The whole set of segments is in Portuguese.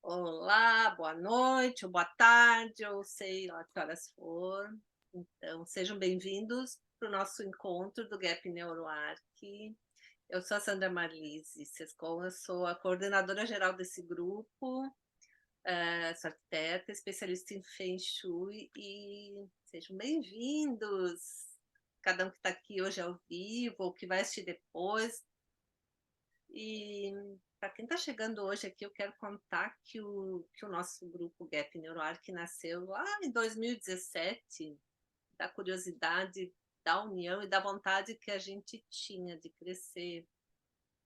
Olá, boa noite, ou boa tarde, ou sei lá que horas for. Então, sejam bem-vindos para o nosso encontro do Gap NeuroArc. Eu sou a Sandra Marlise Sescon, eu sou a coordenadora geral desse grupo, sou arquiteta, especialista em Feng Shui, e sejam bem-vindos, cada um que está aqui hoje ao vivo, ou que vai assistir depois. E para quem está chegando hoje aqui, eu quero contar que o nosso grupo Gap NeuroArc nasceu lá em 2017, da curiosidade, da união e da vontade que a gente tinha de crescer,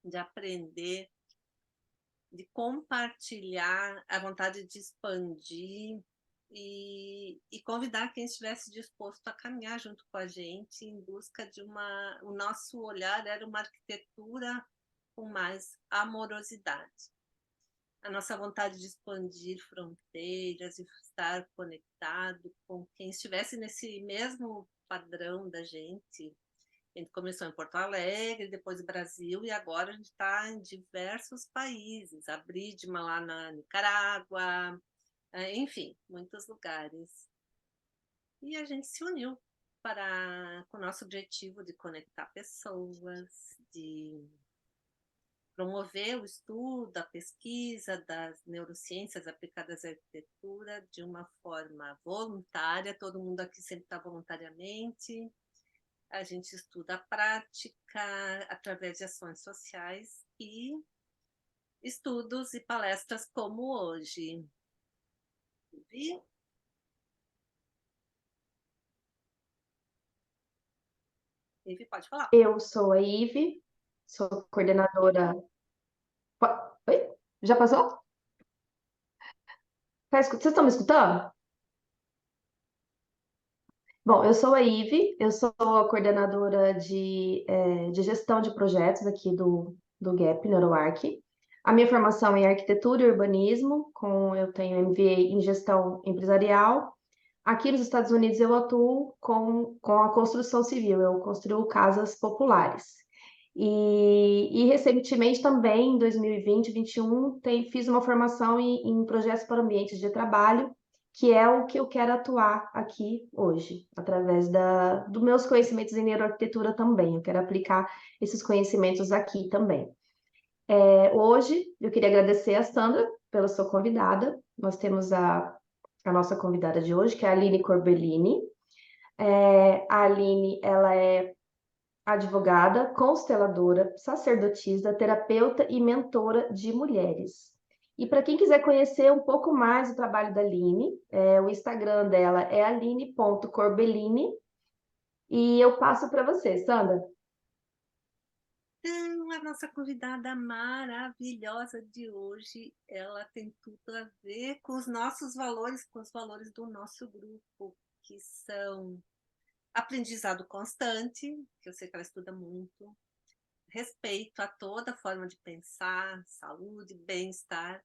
de aprender, de compartilhar, a vontade de expandir e convidar quem estivesse disposto a caminhar junto com a gente em busca de uma... O nosso olhar era uma arquitetura com mais amorosidade. A nossa vontade de expandir fronteiras e estar conectado com quem estivesse nesse mesmo padrão da gente. A gente começou em Porto Alegre, depois Brasil, e agora a gente está em diversos países. A Bridma lá na Nicarágua, enfim, muitos lugares. E a gente se uniu com o nosso objetivo de conectar pessoas, de promover o estudo, a pesquisa das neurociências aplicadas à arquitetura de uma forma voluntária. Todo mundo aqui sempre está voluntariamente. A gente estuda a prática através de ações sociais e estudos e palestras como hoje. Vivi? Vivi, pode falar. Eu sou a Ive, sou coordenadora. Oi? Já passou? Vocês estão me escutando? Bom, eu sou a Ive, eu sou a coordenadora de gestão de projetos aqui do GAP NeuroArc. A minha formação é em arquitetura e urbanismo, eu tenho MBA em gestão empresarial. Aqui nos Estados Unidos eu atuo com a construção civil, eu construo casas populares. E recentemente também, em 2020 e 2021, fiz uma formação em projetos para ambientes de trabalho, que é o que eu quero atuar aqui hoje, através dos meus conhecimentos em neuroarquitetura também. Eu quero aplicar esses conhecimentos aqui também. Hoje, eu queria agradecer a Sandra pela sua convidada. Nós temos a nossa convidada de hoje, que é a Aline Corbellini. A Aline, ela é advogada, consteladora, sacerdotisa, terapeuta e mentora de mulheres. E para quem quiser conhecer um pouco mais do trabalho da Aline, o Instagram dela é aline.corbellini. E eu passo para você, Sandra. Então, a nossa convidada maravilhosa de hoje, ela tem tudo a ver com os nossos valores, com os valores do nosso grupo, que são aprendizado constante, que eu sei que ela estuda muito, respeito a toda forma de pensar, saúde, bem-estar,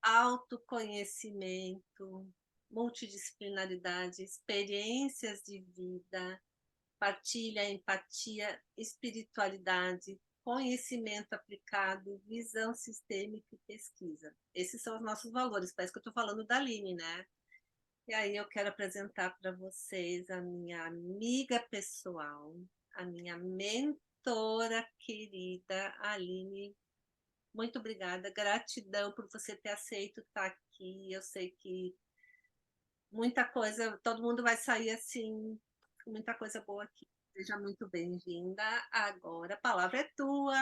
autoconhecimento, multidisciplinaridade, experiências de vida, partilha, empatia, espiritualidade, conhecimento aplicado, visão sistêmica e pesquisa. Esses são os nossos valores. Parece que eu estou falando da Aline, né? E aí eu quero apresentar para vocês a minha amiga pessoal, a minha mentora querida, Aline. Muito obrigada, gratidão por você ter aceito estar aqui. Eu sei que muita coisa, todo mundo vai sair assim, com muita coisa boa aqui. Seja muito bem-vinda. Agora a palavra é tua.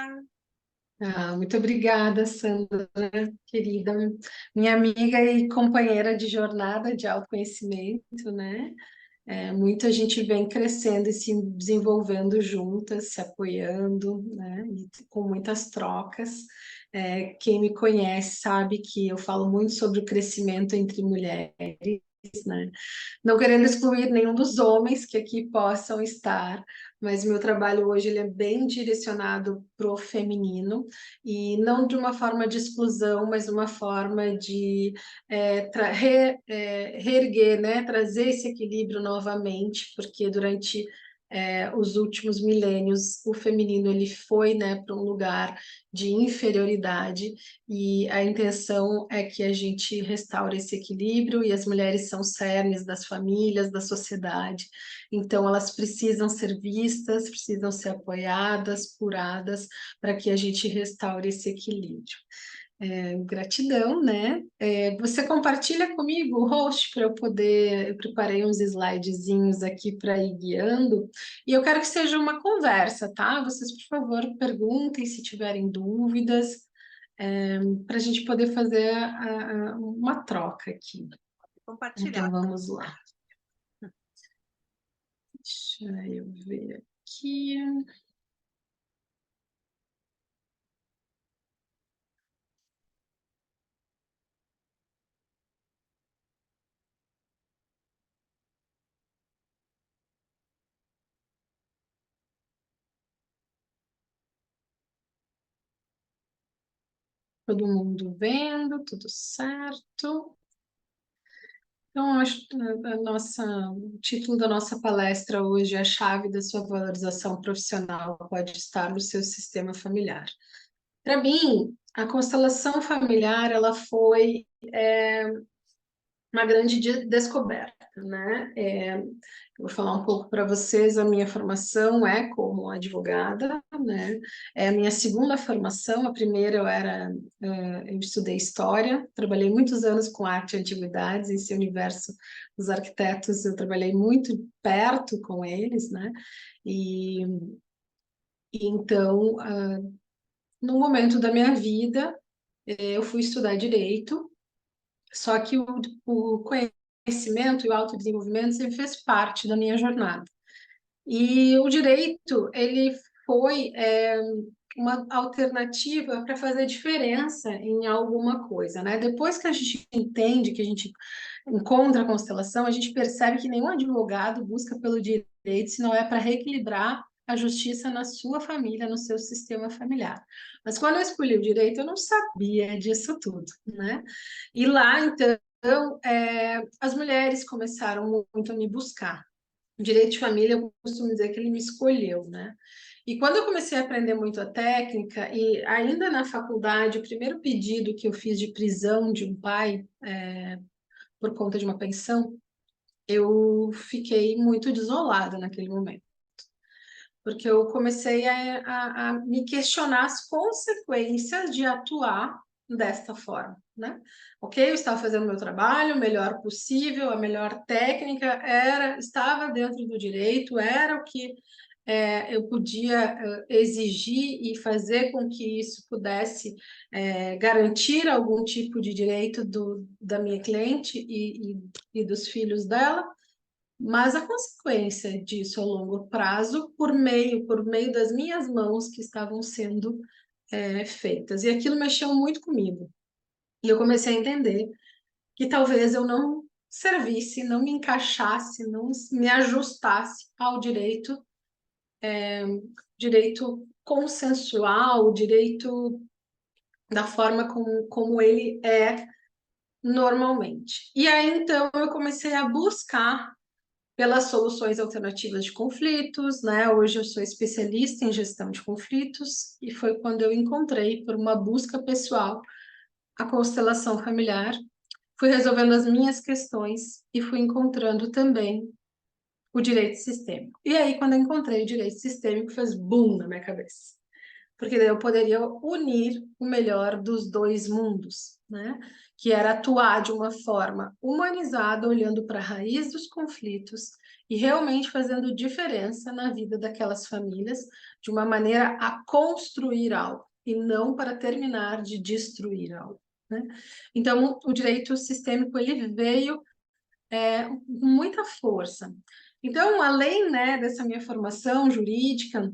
Muito obrigada, Sandra, querida, minha amiga e companheira de jornada de autoconhecimento, né? Muito a gente vem crescendo e se desenvolvendo juntas, se apoiando, né? E com muitas trocas. Quem me conhece sabe que eu falo muito sobre o crescimento entre mulheres, né? Não querendo excluir nenhum dos homens que aqui possam estar, mas meu trabalho hoje ele é bem direcionado para o feminino e não de uma forma de exclusão, mas de uma forma de reerguer, né? Trazer esse equilíbrio novamente, porque durante os últimos milênios, o feminino ele foi, né, para um lugar de inferioridade, e a intenção é que a gente restaure esse equilíbrio, e as mulheres são cernes das famílias, da sociedade, então elas precisam ser vistas, precisam ser apoiadas, curadas, para que a gente restaure esse equilíbrio. Gratidão, né? Você compartilha comigo o host para eu poder. Eu preparei uns slidezinhos aqui para ir guiando, e eu quero que seja uma conversa, tá? Vocês, por favor, perguntem se tiverem dúvidas, para a gente poder fazer uma troca aqui. Compartilhar. Então, vamos lá. Deixa eu ver aqui. Todo mundo vendo, tudo certo. Então, acho que o título da nossa palestra hoje é A Chave da Sua Valorização Profissional pode estar no seu sistema familiar. Para mim, a constelação familiar ela foi uma grande descoberta, né? Eu vou falar um pouco para vocês, a minha formação é como advogada, né? É a minha segunda formação, a primeira eu estudei História, trabalhei muitos anos com arte e antiguidades, esse universo dos arquitetos, eu trabalhei muito perto com eles, né? E então, no momento da minha vida, eu fui estudar Direito, só que o conhecimento e o autodesenvolvimento sempre fez parte da minha jornada. E o direito, ele foi uma alternativa para fazer diferença em alguma coisa, né? Depois que a gente entende, que a gente encontra a constelação, a gente percebe que nenhum advogado busca pelo direito se não é para reequilibrar a justiça na sua família, no seu sistema familiar. Mas quando eu escolhi o direito, eu não sabia disso tudo, né? E lá, então, as mulheres começaram muito a me buscar. O direito de família, eu costumo dizer que ele me escolheu, né? E quando eu comecei a aprender muito a técnica, e ainda na faculdade, o primeiro pedido que eu fiz de prisão de um pai, por conta de uma pensão, eu fiquei muito desolada naquele momento. Porque eu comecei a me questionar as consequências de atuar desta forma, né? Ok, eu estava fazendo o meu trabalho o melhor possível, a melhor técnica estava dentro do direito, era o que eu podia exigir e fazer com que isso pudesse garantir algum tipo de direito da minha cliente e dos filhos dela, mas a consequência disso a longo prazo, por meio das minhas mãos que estavam sendo feitas. E aquilo mexeu muito comigo. E eu comecei a entender que talvez eu não servisse, não me encaixasse, não me ajustasse ao direito consensual, direito da forma como ele é normalmente. E aí, então, eu comecei a buscar pelas soluções alternativas de conflitos, né? Hoje eu sou especialista em gestão de conflitos, e foi quando eu encontrei, por uma busca pessoal, a constelação familiar, fui resolvendo as minhas questões e fui encontrando também o direito sistêmico. E aí, quando eu encontrei o direito sistêmico, fez boom na minha cabeça. Porque daí eu poderia unir o melhor dos dois mundos, né? Que era atuar de uma forma humanizada, olhando para a raiz dos conflitos e realmente fazendo diferença na vida daquelas famílias, de uma maneira a construir algo, e não para terminar de destruir algo, né? Então, o direito sistêmico, ele veio com muita força. Então, além, né, dessa minha formação jurídica,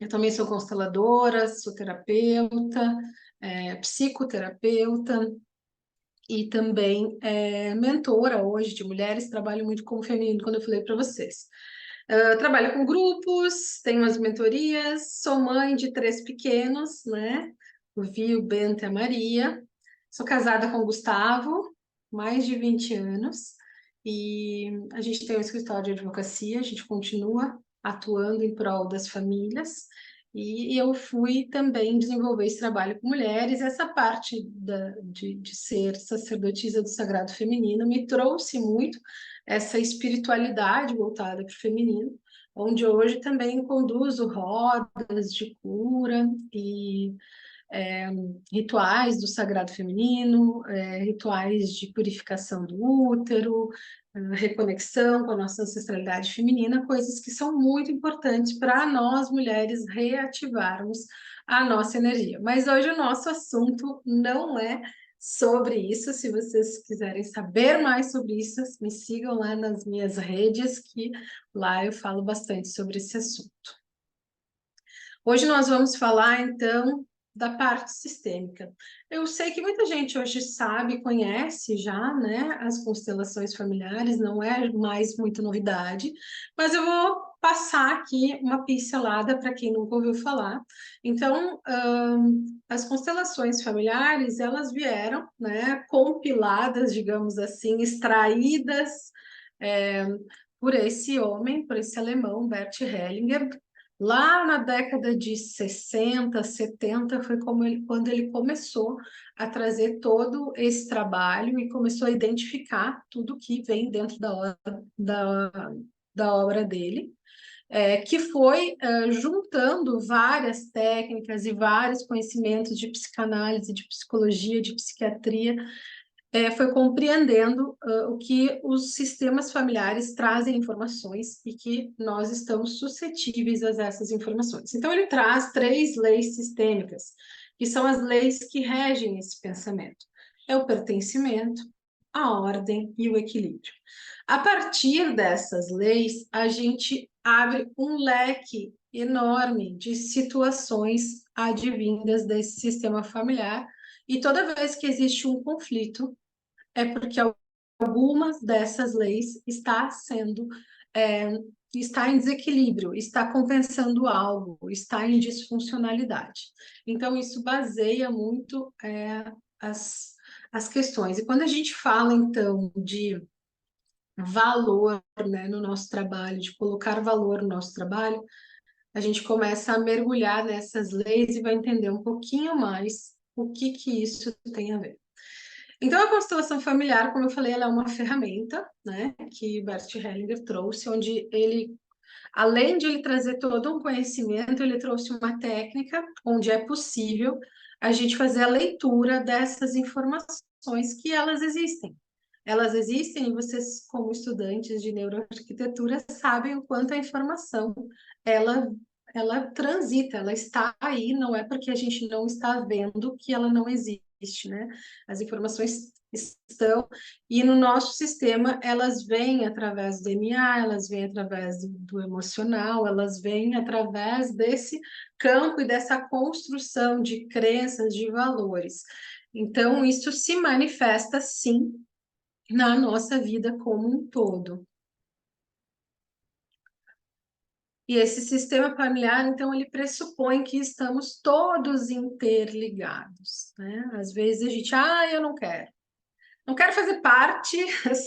eu também sou consteladora, sou terapeuta, psicoterapeuta e também mentora hoje de mulheres, trabalho muito com o feminino, quando eu falei para vocês. Trabalho com grupos, tenho as mentorias, sou mãe de 3 pequenos, né? O Vi, o Bento e a Maria. Sou casada com o Gustavo, mais de 20 anos, e a gente tem um escritório de advocacia, a gente continua atuando em prol das famílias, e eu fui também desenvolver esse trabalho com mulheres. Essa parte de ser sacerdotisa do sagrado feminino me trouxe muito essa espiritualidade voltada para o feminino, onde hoje também conduzo rodas de cura e rituais do sagrado feminino, rituais de purificação do útero, reconexão com a nossa ancestralidade feminina, coisas que são muito importantes para nós mulheres reativarmos a nossa energia. Mas hoje o nosso assunto não é sobre isso. Se vocês quiserem saber mais sobre isso, me sigam lá nas minhas redes, que lá eu falo bastante sobre esse assunto. Hoje nós vamos falar, então, da parte sistêmica. Eu sei que muita gente hoje sabe, conhece já, né, as constelações familiares, não é mais muita novidade, mas eu vou passar aqui uma pincelada para quem nunca ouviu falar. Então, as constelações familiares, elas vieram, né, compiladas, digamos assim, extraídas por esse homem, por esse alemão, Bert Hellinger. Lá na década de 60, 70, foi quando ele começou a trazer todo esse trabalho e começou a identificar tudo que vem dentro da obra dele, que foi juntando várias técnicas e vários conhecimentos de psicanálise, de psicologia, de psiquiatria, foi compreendendo o que os sistemas familiares trazem informações e que nós estamos suscetíveis a essas informações. Então, ele traz 3 leis sistêmicas, que são as leis que regem esse pensamento. É o pertencimento, a ordem e o equilíbrio. A partir dessas leis, a gente abre um leque enorme de situações advindas desse sistema familiar, e toda vez que existe um conflito, é porque algumas dessas leis está em desequilíbrio, está compensando algo, está em disfuncionalidade. Então, isso baseia muito as questões. E quando a gente fala, então, de valor, né, no nosso trabalho, de colocar valor no nosso trabalho, a gente começa a mergulhar nessas leis e vai entender um pouquinho mais o que isso tem a ver. Então, a constelação familiar, como eu falei, ela é uma ferramenta, né, que Bert Hellinger trouxe, onde ele, além de ele trazer todo um conhecimento, ele trouxe uma técnica onde é possível a gente fazer a leitura dessas informações que elas existem. Elas existem e vocês, como estudantes de neuroarquitetura, sabem o quanto a informação, ela transita, ela está aí, não é porque a gente não está vendo que ela não existe, né? As informações estão, e no nosso sistema elas vêm através do DNA, elas vêm através do emocional, elas vêm através desse campo e dessa construção de crenças, de valores. Então, isso se manifesta, sim, na nossa vida como um todo. E esse sistema familiar, então, ele pressupõe que estamos todos interligados, né? Às vezes a gente, eu não quero fazer parte,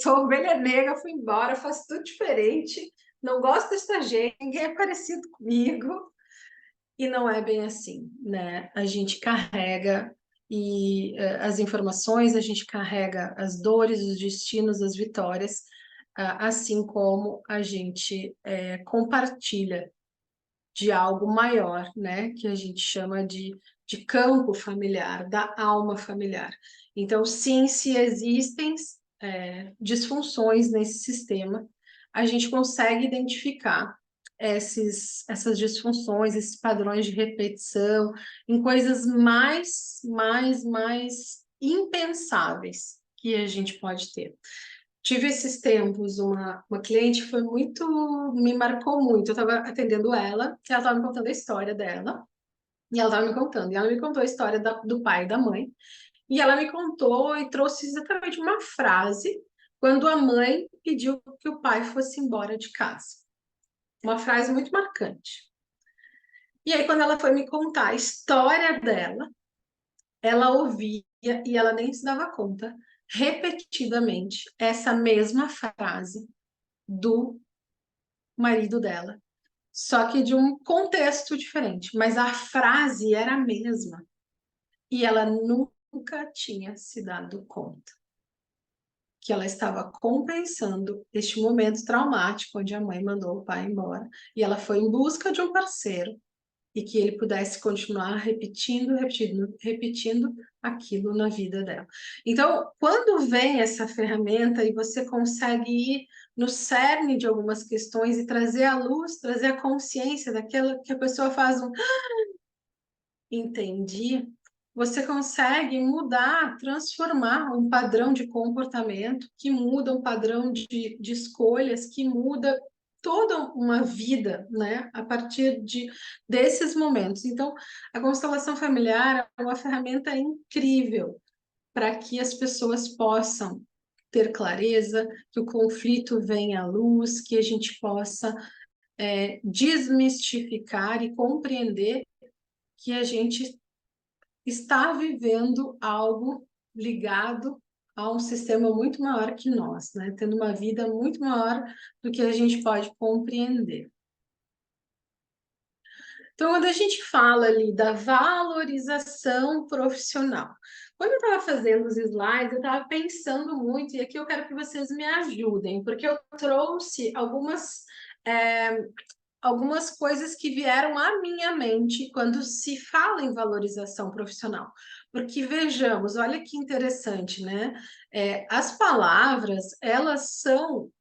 sou ovelha negra, fui embora, faço tudo diferente, não gosto dessa gente, ninguém é parecido comigo, e não é bem assim, né? A gente carrega as informações, a gente carrega as dores, os destinos, as vitórias, assim como a gente compartilha de algo maior, né? Que a gente chama de campo familiar, da alma familiar. Então, sim, se existem disfunções nesse sistema, a gente consegue identificar essas disfunções, esses padrões de repetição, em coisas mais impensáveis que a gente pode ter. Tive esses tempos uma cliente que me marcou muito. Eu estava atendendo ela estava me contando a história dela, e ela estava me contando, e ela me contou a história do pai e da mãe, e ela me contou e trouxe exatamente uma frase quando a mãe pediu que o pai fosse embora de casa. Uma frase muito marcante. E aí, quando ela foi me contar a história dela, ela ouvia e ela nem se dava conta, repetidamente, essa mesma frase do marido dela, só que de um contexto diferente, mas a frase era a mesma. E ela nunca tinha se dado conta que ela estava compensando este momento traumático onde a mãe mandou o pai embora e ela foi em busca de um parceiro e que ele pudesse continuar repetindo aquilo na vida dela. Então, quando vem essa ferramenta e você consegue ir no cerne de algumas questões e trazer a luz, trazer a consciência daquela que a pessoa faz um entendi, você consegue mudar, transformar um padrão de comportamento que muda um padrão de escolhas, que muda toda uma vida, né, a partir desses momentos. Então, a constelação familiar é uma ferramenta incrível para que as pessoas possam ter clareza, que o conflito venha à luz, que a gente possa desmistificar e compreender que a gente está vivendo algo ligado a um sistema muito maior que nós, né? Tendo uma vida muito maior do que a gente pode compreender. Então, quando a gente fala ali da valorização profissional, quando eu estava fazendo os slides, eu estava pensando muito, e aqui eu quero que vocês me ajudem, porque eu trouxe algumas coisas que vieram à minha mente quando se fala em valorização profissional. Porque, vejamos, olha que interessante, né? As palavras, elas são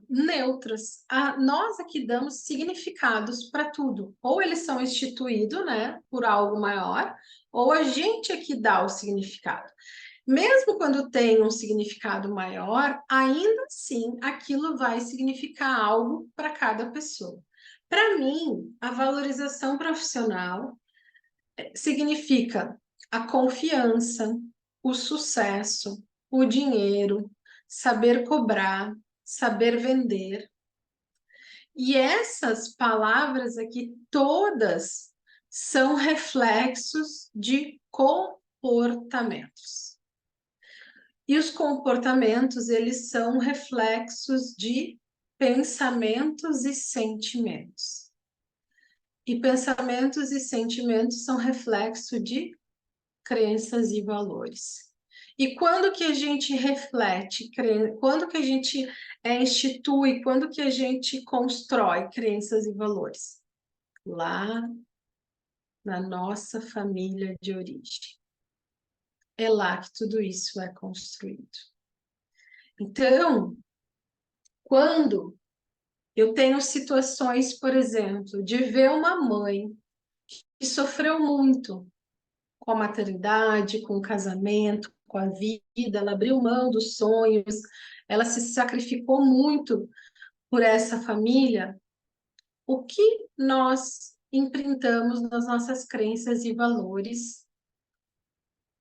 neutras. Nós aqui damos significados para tudo. Ou eles são instituídos, né, por algo maior, ou a gente aqui dá o significado. Mesmo quando tem um significado maior, ainda assim aquilo vai significar algo para cada pessoa. Para mim, a valorização profissional significa a confiança, o sucesso, o dinheiro, saber cobrar, saber vender. E essas palavras aqui todas são reflexos de comportamentos. E os comportamentos, eles são reflexos de pensamentos e sentimentos. E pensamentos e sentimentos são reflexo de crenças e valores. E quando que a gente reflete, quando que a gente institui, quando que a gente constrói crenças e valores? Lá na nossa família de origem. É lá que tudo isso é construído. Então, quando eu tenho situações, por exemplo, de ver uma mãe que sofreu muito com a maternidade, com o casamento, com a vida, ela abriu mão dos sonhos, ela se sacrificou muito por essa família, o que nós imprintamos nas nossas crenças e valores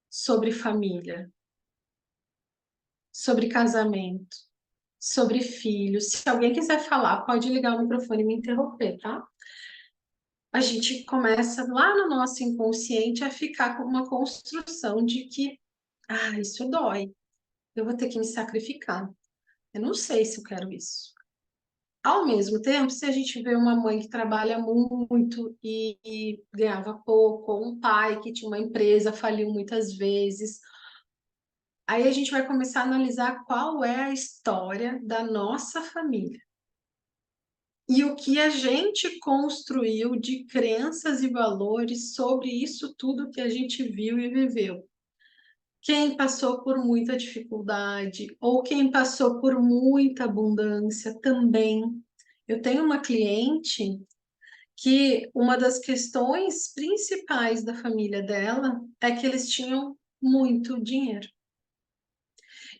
sobre família, sobre casamento, sobre filhos? Se alguém quiser falar, pode ligar o microfone e me interromper, tá? A gente começa lá no nosso inconsciente a ficar com uma construção de que, isso dói, eu vou ter que me sacrificar. Eu não sei se eu quero isso. Ao mesmo tempo, se a gente vê uma mãe que trabalha muito e ganhava pouco, ou um pai que tinha uma empresa, faliu muitas vezes, aí a gente vai começar a analisar qual é a história da nossa família. E o que a gente construiu de crenças e valores sobre isso tudo que a gente viu e viveu. Quem passou por muita dificuldade ou quem passou por muita abundância também. Eu tenho uma cliente que uma das questões principais da família dela é que eles tinham muito dinheiro.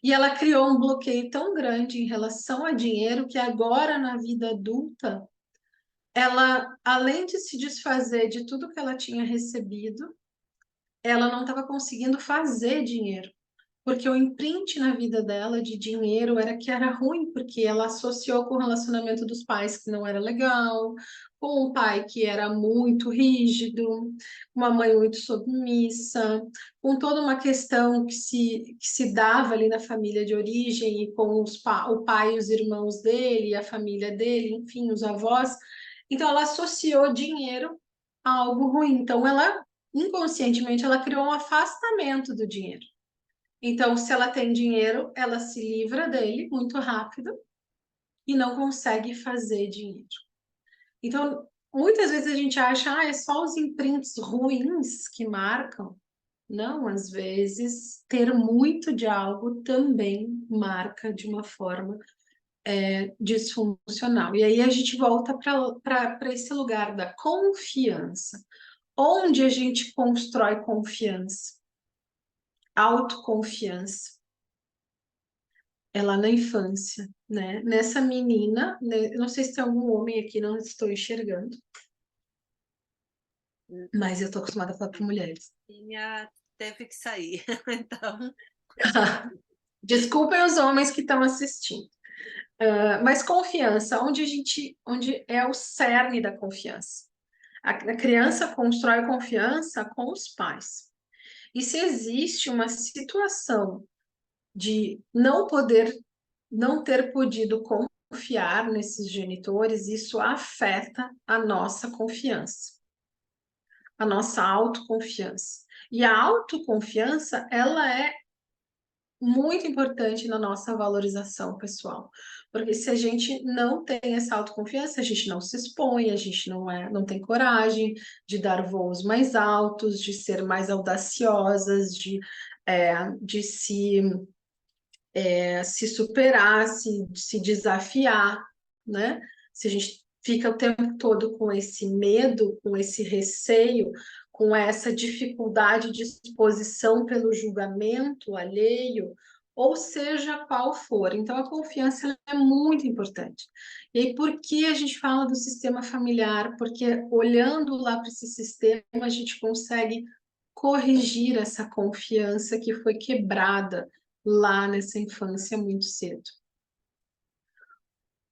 E ela criou um bloqueio tão grande em relação a dinheiro que agora na vida adulta ela, além de se desfazer de tudo que ela tinha recebido, ela não estava conseguindo fazer dinheiro, porque o imprint na vida dela de dinheiro era que era ruim, porque ela associou com o relacionamento dos pais que não era legal, com um pai que era muito rígido, uma mãe muito submissa, com toda uma questão que se dava ali na família de origem e com o pai e os irmãos dele, a família dele, enfim, os avós, Então, ela associou dinheiro a algo ruim. Então, ela, inconscientemente, ela criou um afastamento do dinheiro. Então, se ela tem dinheiro, ela se livra dele muito rápido e não consegue fazer dinheiro. Então, muitas vezes a gente acha, é só os imprints ruins que marcam. Não, às vezes, ter muito de algo também marca de uma forma disfuncional. E aí a gente volta para esse lugar da confiança. Onde a gente constrói confiança? Autoconfiança. É lá na infância, né? Nessa menina, né? Eu não sei se tem algum homem aqui, não estou enxergando, mas eu estou acostumada a falar para mulheres. Minha teve que sair, então... Desculpem os homens que estão assistindo. Mas confiança, onde é o cerne da confiança. A criança constrói confiança com os pais. E se existe uma situação de não ter podido confiar nesses genitores, isso afeta a nossa confiança, a nossa autoconfiança. E a autoconfiança, ela é muito importante na nossa valorização pessoal. Porque se a gente não tem essa autoconfiança, a gente não se expõe, a gente não tem coragem de dar voos mais altos, de ser mais audaciosas, de se superar, se desafiar, né? Se a gente fica o tempo todo com esse medo, com esse receio, com essa dificuldade de exposição pelo julgamento alheio, ou seja qual for. Então, a confiança é muito importante. E aí, por que a gente fala do sistema familiar? Porque olhando lá para esse sistema, a gente consegue corrigir essa confiança que foi quebrada lá nessa infância muito cedo.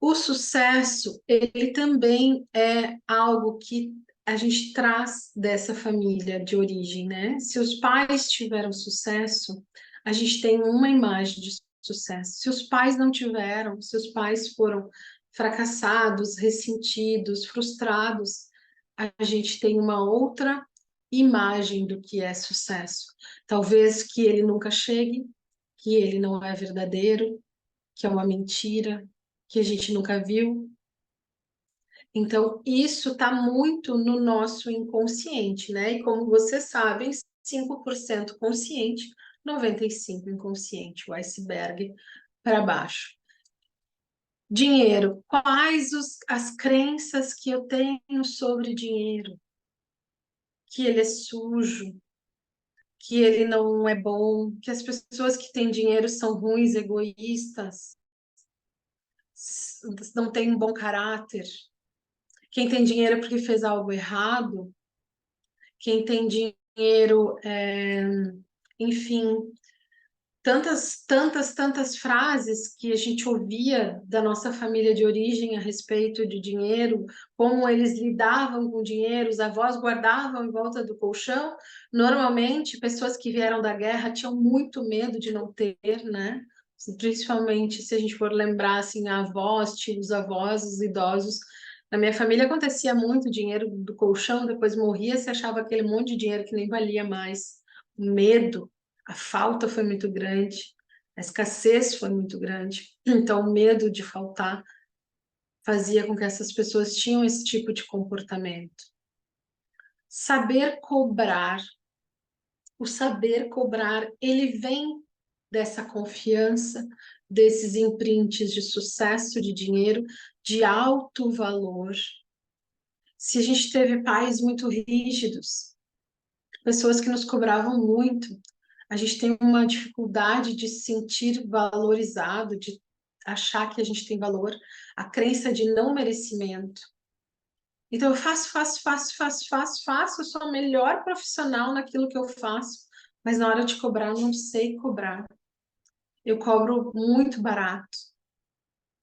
O sucesso, ele também é algo que a gente traz dessa família de origem, né? Se os pais tiveram sucesso, a gente tem uma imagem de sucesso. Se os pais não tiveram, se os pais foram fracassados, ressentidos, frustrados, a gente tem uma outra imagem do que é sucesso. Talvez que ele nunca chegue, que ele não é verdadeiro, que é uma mentira, que a gente nunca viu. Então, isso está muito no nosso inconsciente, né? E como vocês sabem, 5% consciente, 95% inconsciente, o iceberg para baixo. Dinheiro. Quais as crenças que eu tenho sobre dinheiro? Que ele é sujo, que ele não é bom, que as pessoas que têm dinheiro são ruins, egoístas, não têm um bom caráter. Quem tem dinheiro é porque fez algo errado. Quem tem dinheiro, enfim, tantas frases que a gente ouvia da nossa família de origem a respeito de dinheiro, como eles lidavam com dinheiro, os avós guardavam em volta do colchão. Normalmente, pessoas que vieram da guerra tinham muito medo de não ter, né? Principalmente se a gente for lembrar, assim, avós, tios, avós, os idosos. Na minha família acontecia muito dinheiro do colchão, depois morria, se achava aquele monte de dinheiro que nem valia mais. O medo, a falta foi muito grande, a escassez foi muito grande. Então, o medo de faltar fazia com que essas pessoas tinham esse tipo de comportamento. Saber cobrar. O saber cobrar, ele vem dessa confiança, desses imprints de sucesso, de dinheiro, de alto valor. Se a gente teve pais muito rígidos, pessoas que nos cobravam muito, a gente tem uma dificuldade de se sentir valorizado, de achar que a gente tem valor, a crença de não merecimento. Então, eu faço, eu sou a melhor profissional naquilo que eu faço, mas na hora de cobrar, eu não sei cobrar. Eu cobro muito barato.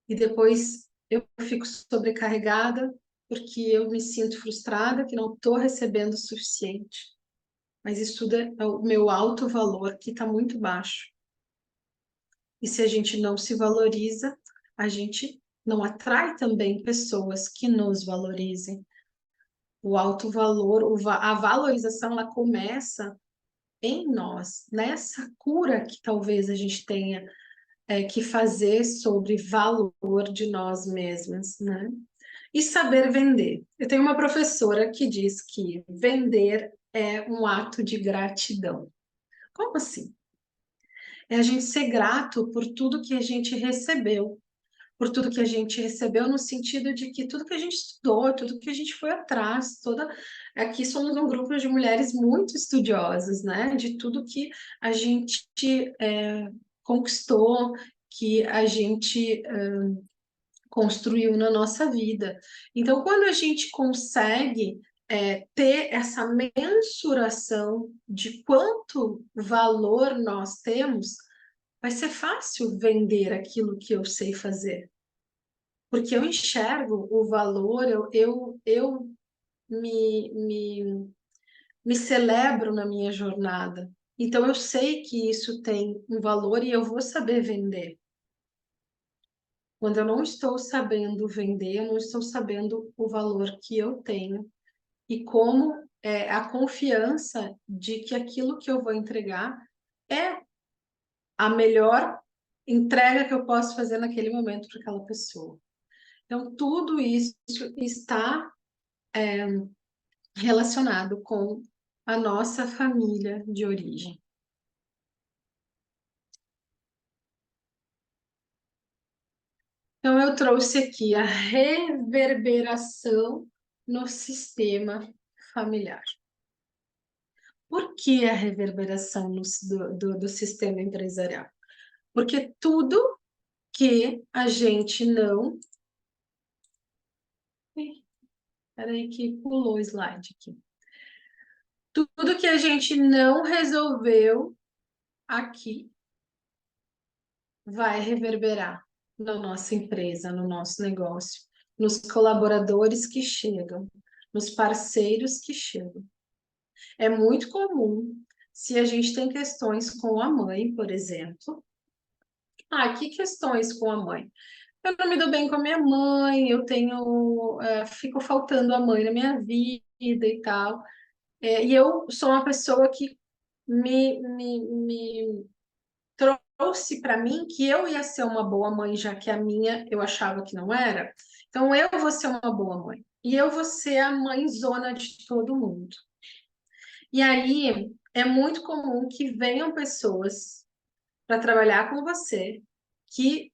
E depois eu fico sobrecarregada porque eu me sinto frustrada que não estou recebendo o suficiente. Mas isso tudo é o meu alto valor que está muito baixo. E se a gente não se valoriza, a gente não atrai também pessoas que nos valorizem. O alto valor, a valorização, ela começa em nós, nessa cura que talvez a gente tenha que fazer sobre valor de nós mesmas, né? E saber vender. Eu tenho uma professora que diz que vender é um ato de gratidão. Como assim? É a gente ser grato por tudo que a gente recebeu, por tudo que a gente recebeu no sentido de que tudo que a gente estudou, tudo que a gente foi atrás, toda aqui somos um grupo de mulheres muito estudiosas, né? De tudo que a gente conquistou, que a gente construiu na nossa vida. Então, quando a gente consegue ter essa mensuração de quanto valor nós temos, vai ser fácil vender aquilo que eu sei fazer. Porque eu enxergo o valor, eu me celebro na minha jornada. Então, eu sei que isso tem um valor e eu vou saber vender. Quando eu não estou sabendo vender, eu não estou sabendo o valor que eu tenho e como a confiança de que aquilo que eu vou entregar é a melhor entrega que eu posso fazer naquele momento para aquela pessoa. Então, tudo isso está relacionado com a nossa família de origem. Então, eu trouxe aqui a reverberação no sistema familiar. Por que a reverberação do sistema empresarial? Porque tudo que a gente não. Peraí, que pulou o slide aqui. Tudo que a gente não resolveu aqui vai reverberar na nossa empresa, no nosso negócio, nos colaboradores que chegam, nos parceiros que chegam. É muito comum, se a gente tem questões com a mãe, por exemplo. Que questões com a mãe? Eu não me dou bem com a minha mãe, eu tenho, fico faltando a mãe na minha vida e tal. E eu sou uma pessoa que me trouxe para mim que eu ia ser uma boa mãe, já que a minha eu achava que não era. Então eu vou ser uma boa mãe. E eu vou ser a mãezona de todo mundo. E aí é muito comum que venham pessoas para trabalhar com você que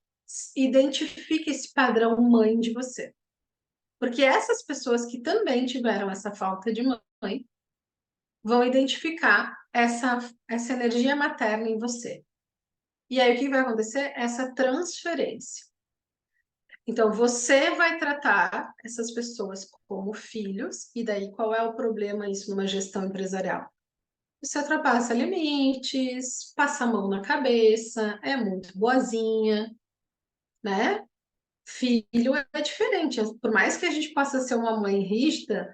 identifiquem esse padrão mãe de você. Porque essas pessoas que também tiveram essa falta de mãe vão identificar essa energia materna em você. E aí o que vai acontecer? Essa transferência. Então, você vai tratar essas pessoas como filhos, e daí qual é o problema isso numa gestão empresarial? Você ultrapassa limites, passa a mão na cabeça, é muito boazinha, né? Filho é diferente. Por mais que a gente possa ser uma mãe rígida,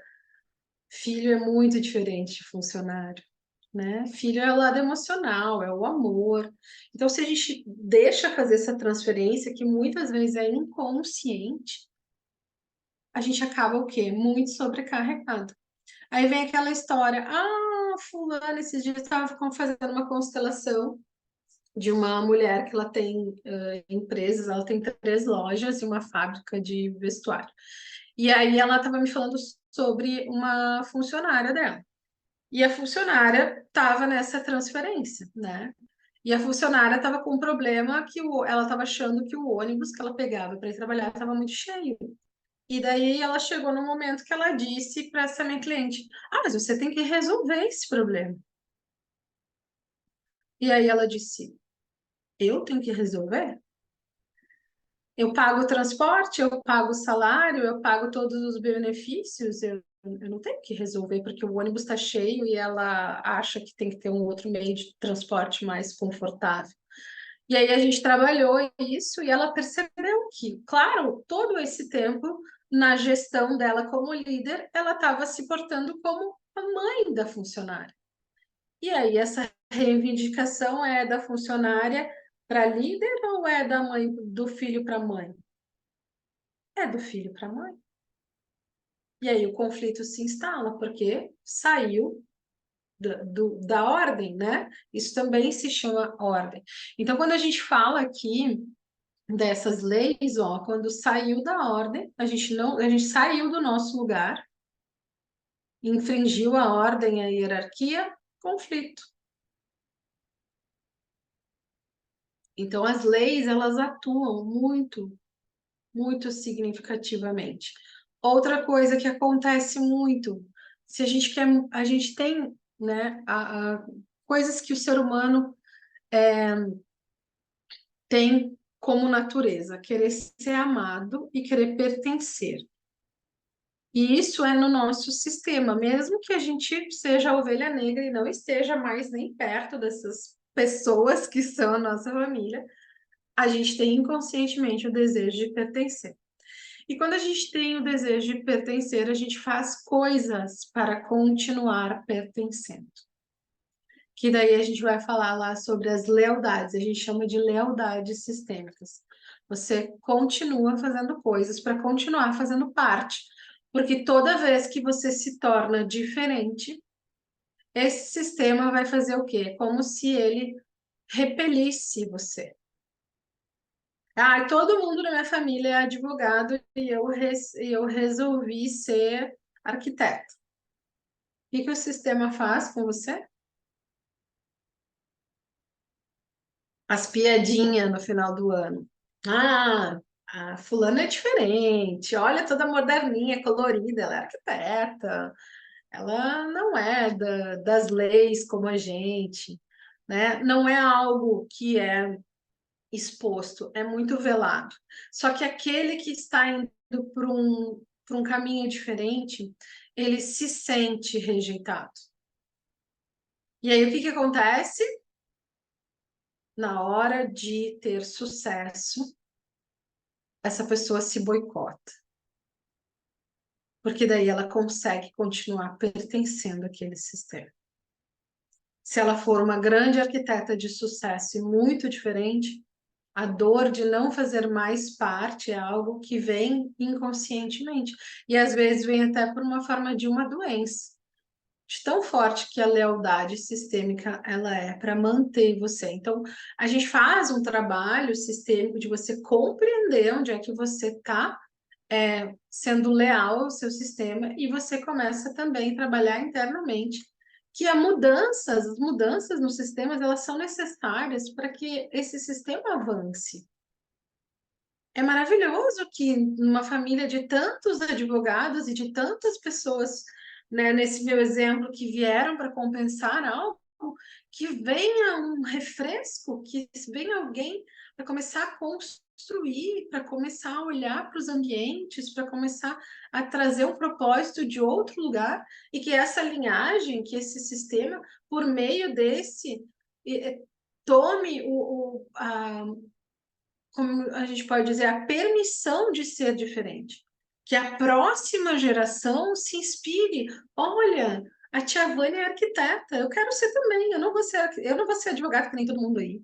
filho é muito diferente de funcionário, né? Filho é o lado emocional, é o amor. Então, se a gente deixa fazer essa transferência, que muitas vezes é inconsciente, a gente acaba o quê? Muito sobrecarregado. Aí vem aquela história, fulano, esses dias estava fazendo uma constelação de uma mulher que ela tem empresas, ela tem 3 lojas e uma fábrica de vestuário. E aí ela estava me falando sobre uma funcionária dela. E a funcionária estava nessa transferência, né? E a funcionária estava com um problema que ela estava achando que o ônibus que ela pegava para ir trabalhar estava muito cheio. E daí ela chegou no momento que ela disse para essa minha cliente: mas você tem que resolver esse problema. E aí ela disse: eu tenho que resolver? Eu pago o transporte, eu pago o salário, eu pago todos os benefícios, eu não tenho que resolver porque o ônibus está cheio e ela acha que tem que ter um outro meio de transporte mais confortável. E aí a gente trabalhou isso e ela percebeu que, claro, todo esse tempo, na gestão dela como líder, ela estava se portando como a mãe da funcionária. E aí essa reivindicação é da funcionária para líder ou é da mãe do filho para a mãe? é do filho para a mãe. E aí o conflito se instala, porque saiu da ordem, né? Isso também se chama ordem. Então, quando a gente fala aqui dessas leis, ó, quando saiu da ordem, a gente saiu do nosso lugar, infringiu a ordem, a hierarquia, conflito. Então, as leis, elas atuam muito, muito significativamente. Outra coisa que acontece muito, se a gente tem, né, coisas que o ser humano tem como natureza, querer ser amado e querer pertencer. E isso é no nosso sistema, mesmo que a gente seja a ovelha negra e não esteja mais nem perto dessas pessoas que são a nossa família, a gente tem inconscientemente o desejo de pertencer. E quando a gente tem o desejo de pertencer, a gente faz coisas para continuar pertencendo. Que daí a gente vai falar lá sobre as lealdades, a gente chama de lealdades sistêmicas. Você continua fazendo coisas para continuar fazendo parte, porque toda vez que você se torna diferente, esse sistema vai fazer o quê? Como se ele repelisse você. Ah, todo mundo na minha família é advogado e eu resolvi ser arquiteto. O que o sistema faz com você? As piadinhas no final do ano. Ah, a fulana é diferente. Olha, toda moderninha, colorida, ela é arquiteta. Ela não é das leis como a gente, né? Não é algo que é exposto, é muito velado. Só que aquele que está indo por um caminho diferente, ele se sente rejeitado. E aí, o que acontece? Na hora de ter sucesso, essa pessoa se boicota. Porque daí ela consegue continuar pertencendo àquele sistema. Se ela for uma grande arquiteta de sucesso e muito diferente, a dor de não fazer mais parte é algo que vem inconscientemente. E às vezes vem até por uma forma de uma doença. De tão forte que a lealdade sistêmica ela é para manter você. Então, a gente faz um trabalho sistêmico de você compreender onde é que você está sendo leal ao seu sistema e você começa também a trabalhar internamente que as mudanças nos sistemas, elas são necessárias para que esse sistema avance. É maravilhoso que numa família de tantos advogados e de tantas pessoas, né, nesse meu exemplo, que vieram para compensar algo, que venha um refresco, que venha alguém para começar a construir, para começar a olhar para os ambientes, para começar a trazer um propósito de outro lugar, e que essa linhagem, que esse sistema, por meio desse, tome como a gente pode dizer, a permissão de ser diferente. Que a próxima geração se inspire. Olha, a tia Vânia é arquiteta, eu quero ser também, eu não vou ser advogada que nem todo mundo aí.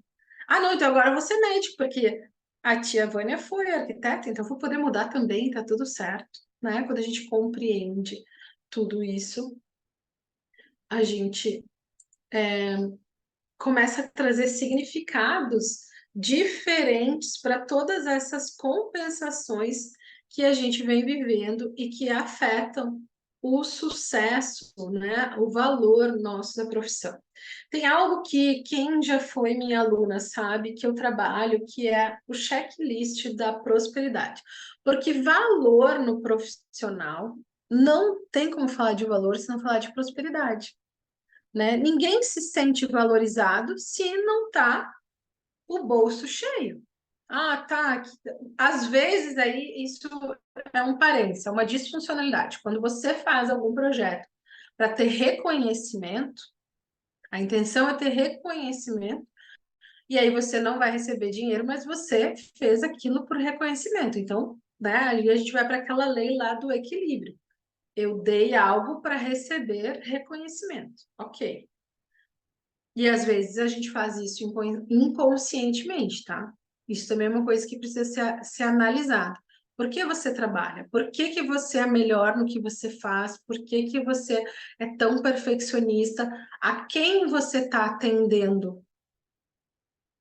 Ah, não, então agora eu vou ser médico, porque a tia Vânia foi arquiteta, então eu vou poder mudar também, tá tudo certo. Né? Quando a gente compreende tudo isso, a gente começa a trazer significados diferentes para todas essas compensações que a gente vem vivendo e que afetam o sucesso, né, o valor nosso da profissão. Tem algo que quem já foi minha aluna sabe que eu trabalho, que é o checklist da prosperidade. Porque valor no profissional não tem como falar de valor se não falar de prosperidade. Né? Ninguém se sente valorizado se não está o bolso cheio. Ah, tá. Às vezes aí isso é um parênteses, é uma disfuncionalidade. Quando você faz algum projeto para ter reconhecimento, a intenção é ter reconhecimento, e aí você não vai receber dinheiro, mas você fez aquilo por reconhecimento. Então, né, aí a gente vai para aquela lei lá do equilíbrio. Eu dei algo para receber reconhecimento. Ok. E às vezes a gente faz isso inconscientemente, tá? Isso também é uma coisa que precisa ser analisada. Por que você trabalha? Por que que você é melhor no que você faz? Por que que você é tão perfeccionista? A quem você está atendendo?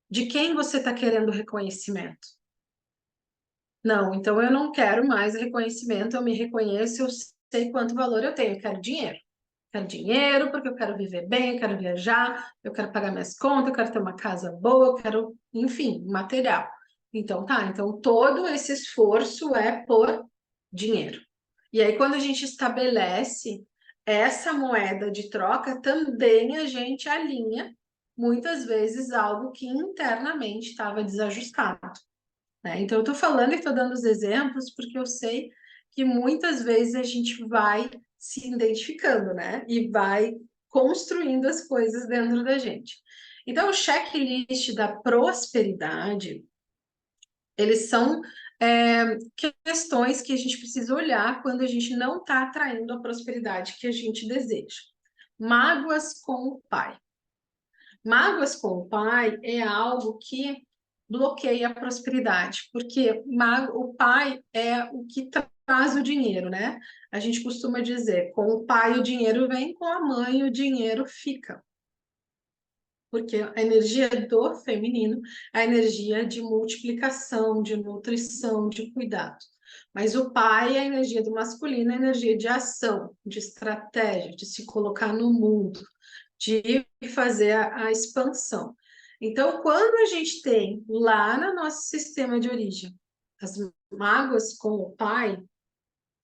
De quem você está querendo reconhecimento? Não, então eu não quero mais reconhecimento, eu me reconheço, eu sei quanto valor eu tenho, eu quero dinheiro. Quero dinheiro porque eu quero viver bem, eu quero viajar, eu quero pagar minhas contas, eu quero ter uma casa boa, eu quero, enfim, material. Então tá, então todo esse esforço é por dinheiro. E aí quando a gente estabelece essa moeda de troca, também a gente alinha muitas vezes algo que internamente estava desajustado, né? Então, eu estou falando e estou dando os exemplos porque eu sei que muitas vezes a gente vai se identificando, né? E vai construindo as coisas dentro da gente. Então, o checklist da prosperidade, eles são questões que a gente precisa olhar quando a gente não está atraindo a prosperidade que a gente deseja. Mágoas com o pai. Mágoas com o pai é algo que bloqueia a prosperidade, porque o pai é o que traz o dinheiro, né? A gente costuma dizer, com o pai o dinheiro vem, com a mãe o dinheiro fica. Porque a energia do feminino é a energia de multiplicação, de nutrição, de cuidado. Mas o pai é a energia do masculino, é a energia de ação, de estratégia, de se colocar no mundo, de fazer a expansão. Então, quando a gente tem lá no nosso sistema de origem as mágoas com o pai,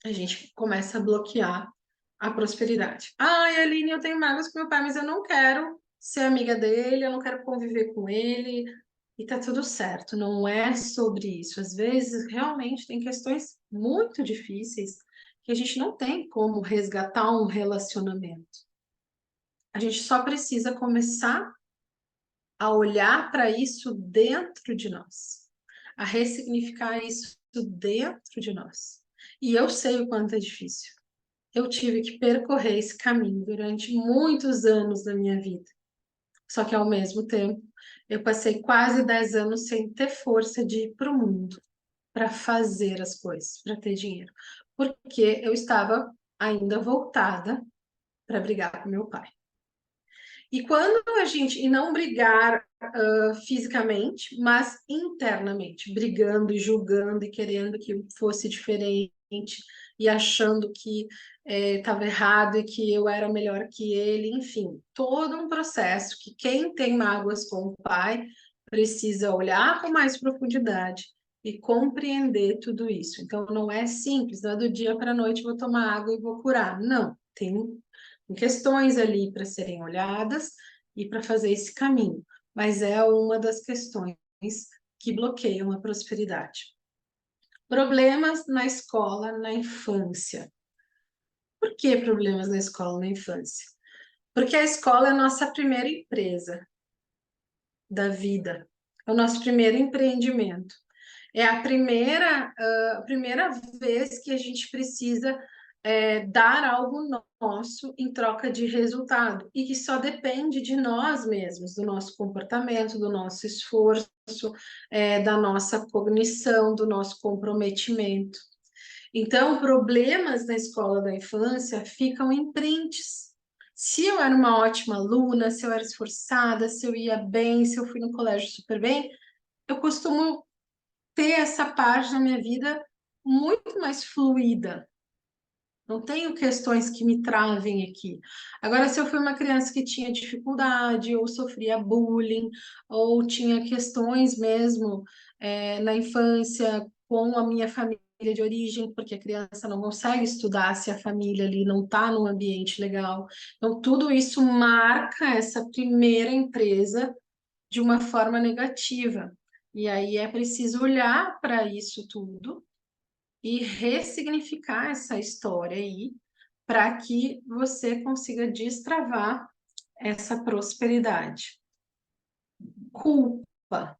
a gente começa a bloquear a prosperidade. Ai, Aline, eu tenho mágoas com meu pai, mas eu não quero ser amiga dele, eu não quero conviver com ele, e tá tudo certo. Não é sobre isso. Às vezes, realmente, tem questões muito difíceis que a gente não tem como resgatar um relacionamento. A gente só precisa começar a olhar para isso dentro de nós, a ressignificar isso dentro de nós. E eu sei o quanto é difícil. Eu tive que percorrer esse caminho durante muitos anos da minha vida. Só que, ao mesmo tempo, eu passei quase 10 anos sem ter força de ir para o mundo, para fazer as coisas, para ter dinheiro. Porque eu estava ainda voltada para brigar com meu pai. E quando a gente, e não brigar fisicamente, mas internamente, brigando e julgando e querendo que fosse diferente e achando que estava errado e que eu era melhor que ele, enfim, todo um processo que quem tem mágoas com o pai precisa olhar com mais profundidade e compreender tudo isso. Então, não é simples, não é do dia para a noite vou tomar água e vou curar. Não, tem questões ali para serem olhadas e para fazer esse caminho, mas é uma das questões que bloqueiam a prosperidade. Problemas na escola, na infância. Por que problemas na escola, na infância? Porque a escola é a nossa primeira empresa da vida, é o nosso primeiro empreendimento. É a primeira vez que a gente precisa dar algo nosso em troca de resultado e que só depende de nós mesmos, do nosso comportamento, do nosso esforço, da nossa cognição, do nosso comprometimento. Então, problemas na escola da infância ficam em prints. Se eu era uma ótima aluna, se eu era esforçada, se eu ia bem, se eu fui no colégio super bem, eu costumo ter essa parte da minha vida muito mais fluida. Não tenho questões que me travem aqui. Agora, se eu fui uma criança que tinha dificuldade, ou sofria bullying, ou tinha questões mesmo na infância com a minha família de origem, porque a criança não consegue estudar se a família ali não está num ambiente legal. Então, tudo isso marca essa primeira empresa de uma forma negativa. E aí é preciso olhar para isso tudo e ressignificar essa história aí para que você consiga destravar essa prosperidade. Culpa.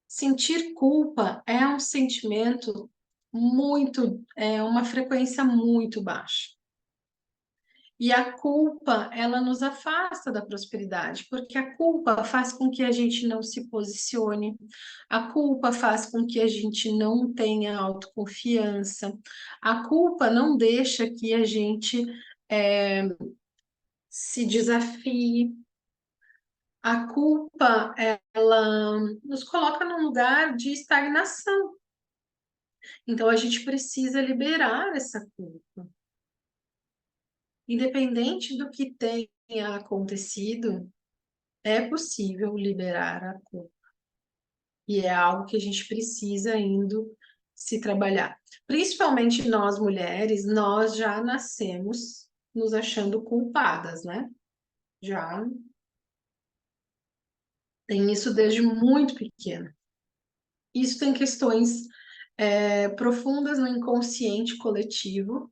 Sentir culpa é um sentimento muito, é uma frequência muito baixa. E a culpa, ela nos afasta da prosperidade, porque a culpa faz com que a gente não se posicione, a culpa faz com que a gente não tenha autoconfiança, a culpa não deixa que a gente se desafie. A culpa, ela nos coloca num lugar de estagnação. Então, a gente precisa liberar essa culpa. Independente do que tenha acontecido, é possível liberar a culpa. E é algo que a gente precisa indo se trabalhar. Principalmente nós mulheres, nós já nascemos nos achando culpadas, né? Já tem isso desde muito pequena. Isso tem questões profundas no inconsciente coletivo,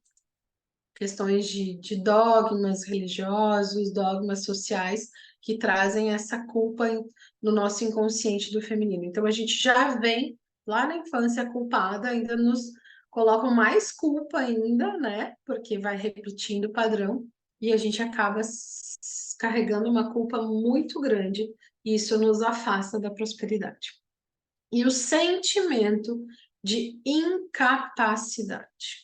questões de dogmas religiosos, dogmas sociais, que trazem essa culpa no nosso inconsciente do feminino. Então, a gente já vem lá na infância culpada, ainda nos colocam mais culpa ainda, né? Porque vai repetindo o padrão e a gente acaba carregando uma culpa muito grande e isso nos afasta da prosperidade. E o sentimento de incapacidade.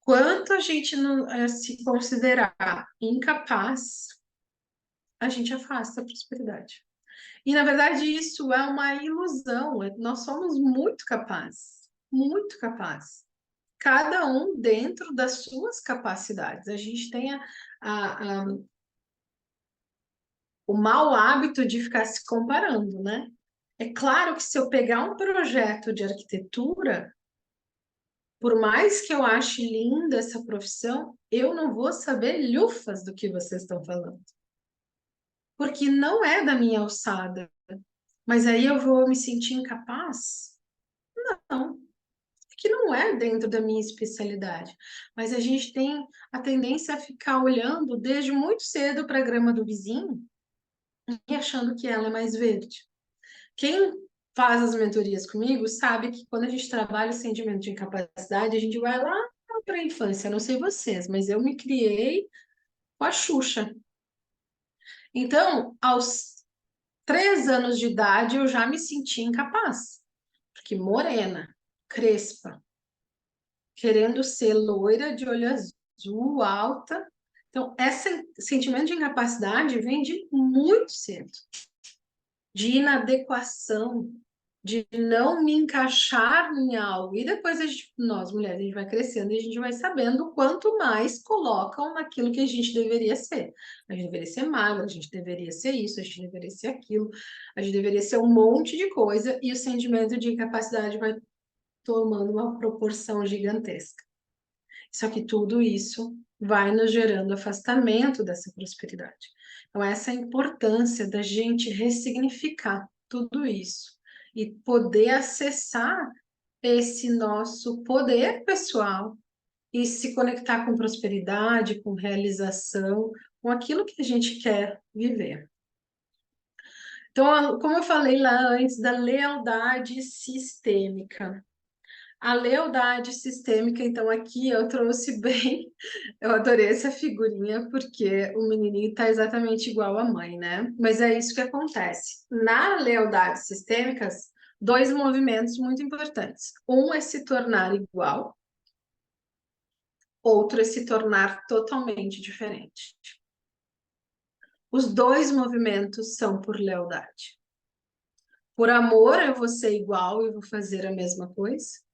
Quanto a gente não se considerar incapaz, a gente afasta a prosperidade. E, na verdade, isso é uma ilusão. Nós somos muito capazes, muito capazes. Cada um dentro das suas capacidades. A gente tem o mau hábito de ficar se comparando, né? É claro que se eu pegar um projeto de arquitetura, por mais que eu ache linda essa profissão, eu não vou saber lufas do que vocês estão falando. Porque não é da minha alçada. Mas aí eu vou me sentir incapaz? Não, porque não é dentro da minha especialidade. Mas a gente tem a tendência a ficar olhando desde muito cedo para a grama do vizinho e achando que ela é mais verde. Quem faz as mentorias comigo sabe que quando a gente trabalha o sentimento de incapacidade, a gente vai lá para a infância. Não sei vocês, mas eu me criei com a Xuxa. Então, aos 3 anos de idade, eu já me senti incapaz. Porque morena, crespa, querendo ser loira de olho azul, alta. Então, esse sentimento de incapacidade vem de muito cedo. De inadequação, de não me encaixar em algo. E depois nós, mulheres, a gente vai crescendo e a gente vai sabendo quanto mais colocam naquilo que a gente deveria ser. A gente deveria ser magra, a gente deveria ser isso, a gente deveria ser aquilo, a gente deveria ser um monte de coisa, e o sentimento de incapacidade vai tomando uma proporção gigantesca. Só que tudo isso vai nos gerando afastamento dessa prosperidade. Então, essa é a importância da gente ressignificar tudo isso e poder acessar esse nosso poder pessoal e se conectar com prosperidade, com realização, com aquilo que a gente quer viver. Então, como eu falei lá antes, da lealdade sistêmica. A lealdade sistêmica, então, aqui eu trouxe bem. Eu adorei essa figurinha, porque o menininho está exatamente igual à mãe, né? Mas é isso que acontece. Na lealdade sistêmica, 2 movimentos muito importantes. Um é se tornar igual, outro é se tornar totalmente diferente. Os 2 movimentos são por lealdade. Por amor, eu vou ser igual e vou fazer a mesma coisa.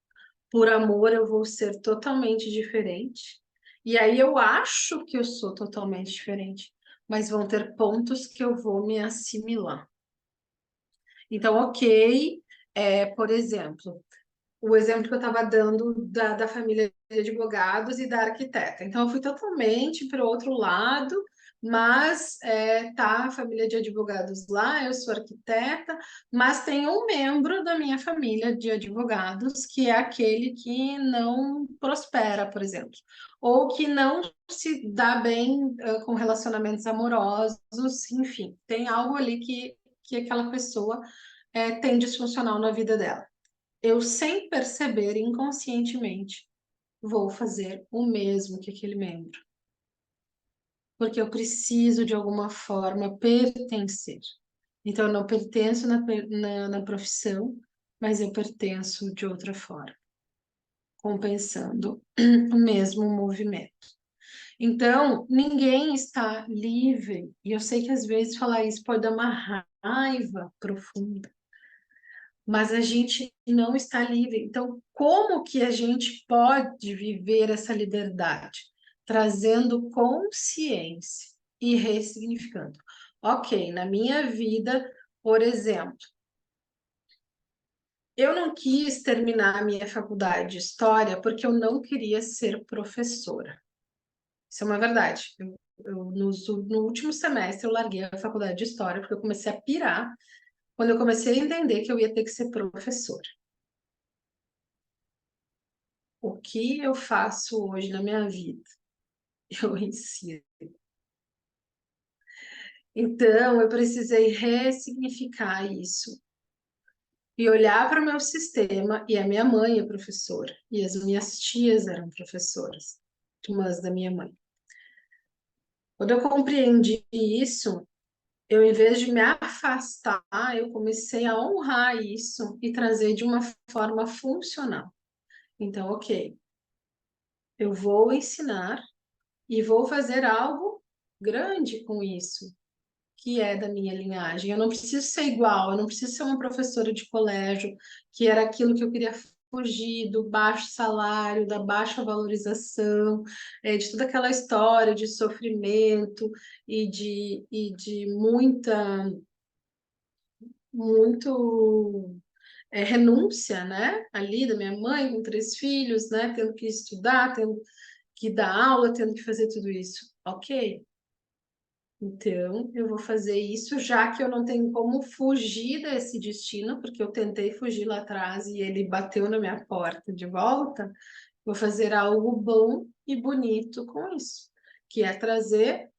Por amor, eu vou ser totalmente diferente. E aí eu acho que eu sou totalmente diferente, mas vão ter pontos que eu vou me assimilar. Então, ok, por exemplo, o exemplo que eu estava dando da família de advogados e da arquiteta. Então, eu fui totalmente para o outro lado, mas tá a família de advogados lá, eu sou arquiteta, mas tem um membro da minha família de advogados que é aquele que não prospera, por exemplo, ou que não se dá bem com relacionamentos amorosos, enfim, tem algo ali que aquela pessoa tem disfuncional na vida dela. Eu, sem perceber inconscientemente, vou fazer o mesmo que aquele membro. porque eu preciso, de alguma forma, pertencer. Então, eu não pertenço na profissão, mas eu pertenço de outra forma, compensando o mesmo movimento. Então, ninguém está livre, e eu sei que às vezes falar isso pode dar uma raiva profunda, mas a gente não está livre. Então, como que a gente pode viver essa liberdade? Trazendo consciência e ressignificando. Ok, na minha vida, por exemplo, eu não quis terminar a minha faculdade de História porque eu não queria ser professora. Isso é uma verdade. No último semestre, eu larguei a faculdade de História porque eu comecei a pirar quando eu comecei a entender que eu ia ter que ser professora. O que eu faço hoje na minha vida? Eu ensino. Então, eu precisei ressignificar isso e olhar para o meu sistema, e a minha mãe é professora, e as minhas tias eram professoras, irmãs da minha mãe. Quando eu compreendi isso, eu, em vez de me afastar, eu comecei a honrar isso e trazer de uma forma funcional. Então, ok, eu vou ensinar e vou fazer algo grande com isso, que é da minha linhagem. Eu não preciso ser igual, eu não preciso ser uma professora de colégio, que era aquilo que eu queria fugir do baixo salário, da baixa valorização, de toda aquela história de sofrimento e de muito renúncia, né? Ali da minha mãe com 3 filhos, né? Tendo que estudar, tendo que dar aula, tendo que fazer tudo isso. Ok, então, eu vou fazer isso, já que eu não tenho como fugir desse destino, porque eu tentei fugir lá atrás e ele bateu na minha porta de volta. Vou fazer algo bom e bonito com isso, que é trazer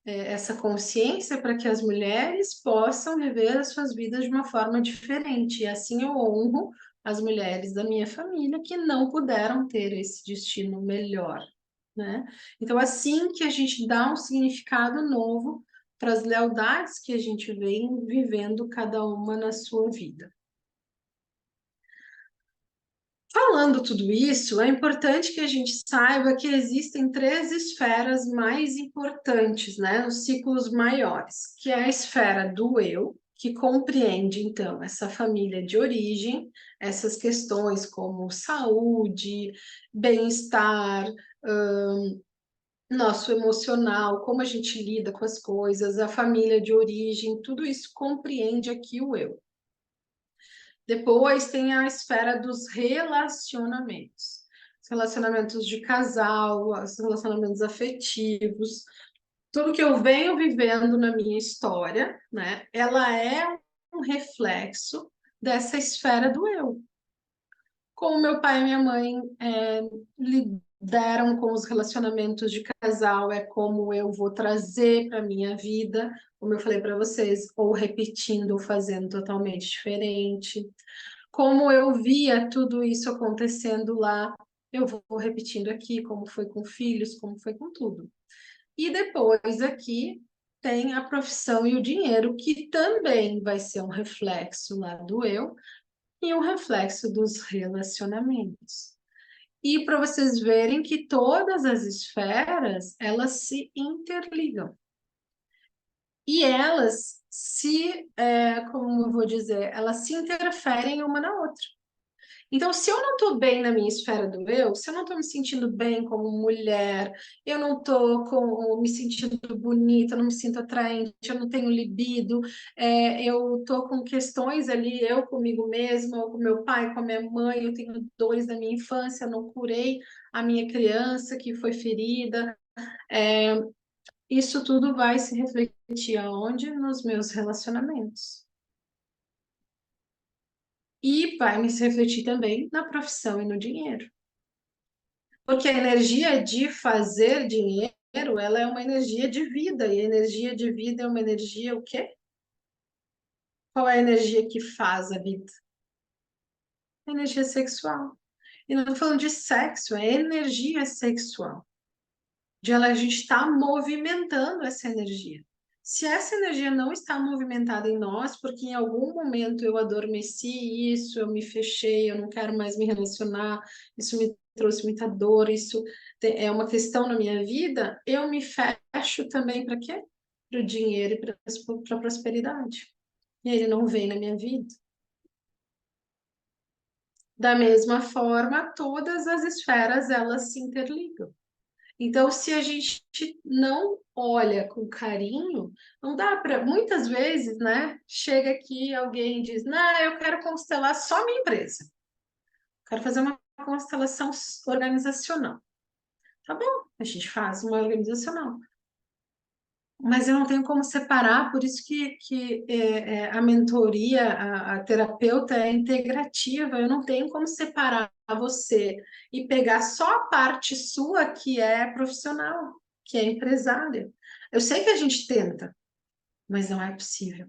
essa consciência para que as mulheres possam viver as suas vidas de uma forma diferente. E assim eu honro as mulheres da minha família que não puderam ter esse destino melhor, né? Então, assim que a gente dá um significado novo para as lealdades que a gente vem vivendo cada uma na sua vida. Falando tudo isso, é importante que a gente saiba que existem 3 esferas mais importantes, né, nos ciclos maiores, que é a esfera do eu, que compreende, então, essa família de origem, essas questões como saúde, bem-estar, nosso emocional, como a gente lida com as coisas, a família de origem, tudo isso compreende aqui o eu. Depois tem a esfera dos relacionamentos. Os relacionamentos de casal, os relacionamentos afetivos, tudo que eu venho vivendo na minha história, né? Ela é um reflexo dessa esfera do eu. Como meu pai e minha mãe lidaram com os relacionamentos de casal, é como eu vou trazer para minha vida, como eu falei para vocês, ou repetindo ou fazendo totalmente diferente. Como eu via tudo isso acontecendo lá, eu vou repetindo aqui, como foi com filhos, como foi com tudo. E depois aqui tem a profissão e o dinheiro, que também vai ser um reflexo lá do eu, e um reflexo dos relacionamentos. E para vocês verem que todas as esferas, elas se interligam. E elas como eu vou dizer, elas se interferem uma na outra. Então, se eu não estou bem na minha esfera do eu, se eu não estou me sentindo bem como mulher, eu não estou me sentindo bonita, eu não me sinto atraente, eu não tenho libido, eu estou com questões ali, eu comigo mesma, ou com meu pai, com a minha mãe, eu tenho dores da minha infância, eu não curei a minha criança que foi ferida. Isso tudo vai se refletir aonde? Nos meus relacionamentos. E vai me refletir também na profissão e no dinheiro. Porque a energia de fazer dinheiro, ela é uma energia de vida, e a energia de vida é uma energia o quê? Qual é a energia que faz a vida? A energia sexual. E não estou falando de sexo, é energia sexual. a gente estar movimentando essa energia. Se essa energia não está movimentada em nós, porque em algum momento eu adormeci isso, eu me fechei, eu não quero mais me relacionar, isso me trouxe muita dor, isso é uma questão na minha vida, eu me fecho também para quê? Para o dinheiro e para a prosperidade. E ele não vem na minha vida. Da mesma forma, todas as esferas elas se interligam. Então, se a gente não olha com carinho, não dá para. Muitas vezes, né? Chega aqui alguém e diz: Não, eu quero constelar só minha empresa. Quero fazer uma constelação organizacional. Tá bom, a gente faz uma organizacional. Mas eu não tenho como separar, por isso que a mentoria, a terapeuta é integrativa, eu não tenho como separar você e pegar só a parte sua que é profissional, que é empresária. Eu sei que a gente tenta, mas não é possível.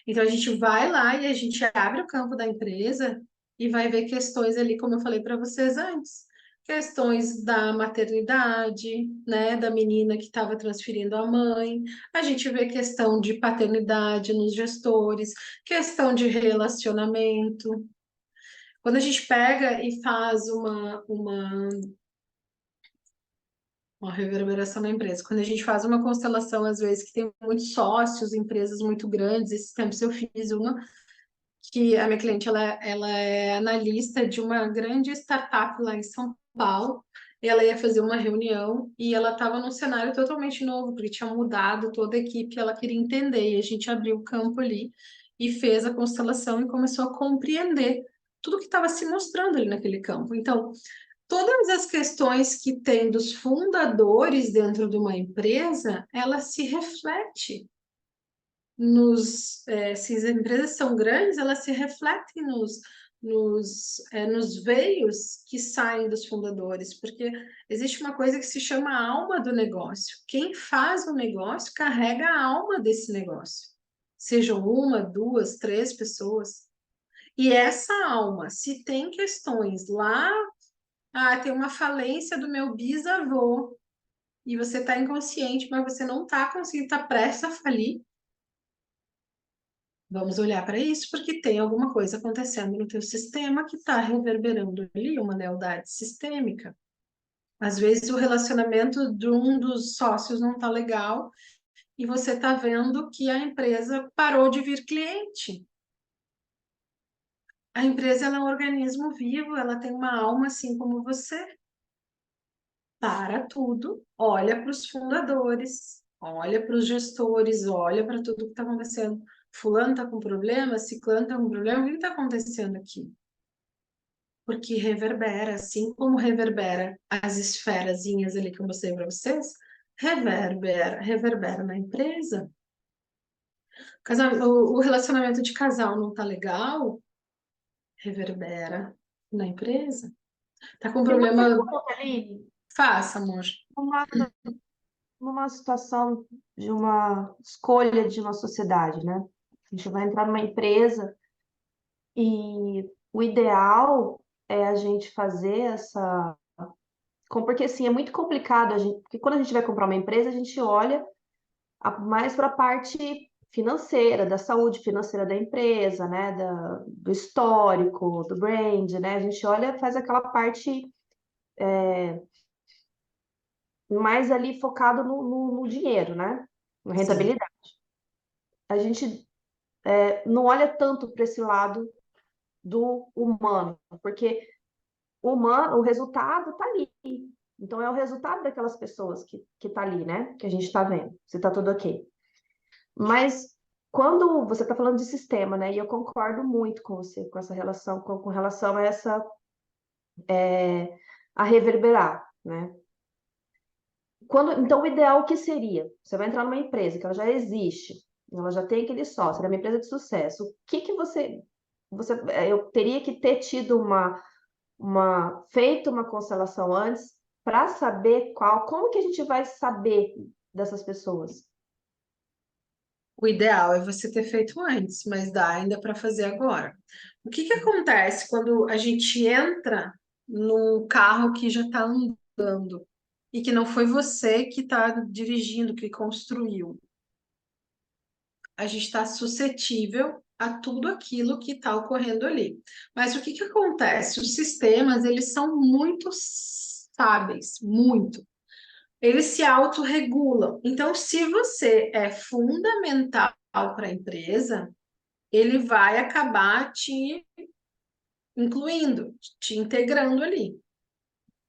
Então a gente vai lá e a gente abre o campo da empresa e vai ver questões ali, como eu falei para vocês antes. Questões da maternidade, né, da menina que estava transferindo a mãe. A gente vê questão de paternidade nos gestores, questão de relacionamento. Quando a gente pega e faz uma reverberação na empresa, quando a gente faz uma constelação, às vezes, que tem muitos sócios, empresas muito grandes, esses tempos eu fiz uma que a minha cliente ela é analista de uma grande startup lá em São Paulo. E ela ia fazer uma reunião e ela estava num cenário totalmente novo, porque tinha mudado toda a equipe, ela queria entender. E a gente abriu o campo ali e fez a constelação e começou a compreender tudo que estava se mostrando ali naquele campo. Então, todas as questões que tem dos fundadores dentro de uma empresa, ela se reflete se as empresas são grandes, elas se refletem nos veios que saem dos fundadores, porque existe uma coisa que se chama alma do negócio. Quem faz o negócio carrega a alma desse negócio, sejam uma, duas, três pessoas. E essa alma, se tem questões lá, tem uma falência do meu bisavô, e você está inconsciente, mas você não está conseguindo, está prestes a falir. Vamos olhar para isso porque tem alguma coisa acontecendo no teu sistema que está reverberando ali, uma lealdade sistêmica. Às vezes o relacionamento de um dos sócios não está legal e você está vendo que a empresa parou de vir cliente. A empresa ela é um organismo vivo, ela tem uma alma assim como você. Para tudo, olha para os fundadores, olha para os gestores, olha para tudo que está acontecendo. Fulano está com problema, ciclano está com problema, o que está acontecendo aqui? Porque reverbera, assim como reverbera as esferazinhas ali que eu mostrei para vocês, reverbera na empresa. O relacionamento de casal não está legal, reverbera na empresa. Tá com Tem uma problema? pergunta ali, Faça, amor. numa, numa situação de uma escolha de uma sociedade, né? A gente vai entrar numa empresa e o ideal é a gente fazer essa. Porque assim, é muito complicado, porque quando a gente vai comprar uma empresa, a gente olha mais para a parte financeira, da saúde financeira da empresa, né? Do histórico, do brand, né? A gente olha, faz aquela parte mais ali focado no dinheiro, né? Na Sim. rentabilidade. A gente não olha tanto para esse lado do humano, porque o humano, o resultado está ali. Então, é o resultado daquelas pessoas que tá ali, né? Que a gente está vendo, se está tudo ok. Mas quando você está falando de sistema, né? E eu concordo muito com você, com essa relação, com relação a essa a reverberar, né? Então, o ideal o que seria? Você vai entrar numa empresa que ela já existe, ela já tem aquele sócio, ela é uma empresa de sucesso. O que que eu teria que ter tido feito uma constelação antes para saber como que a gente vai saber dessas pessoas? O ideal é você ter feito antes, mas dá ainda para fazer agora. O que que acontece quando a gente entra num carro que já está andando? e que não foi você que está dirigindo, que construiu. A gente está suscetível a tudo aquilo que está ocorrendo ali. Mas o que que acontece? Os sistemas, eles são muito sábeis, muito. Eles se autorregulam. Então, se você é fundamental para a empresa, ele vai acabar te incluindo, te integrando ali.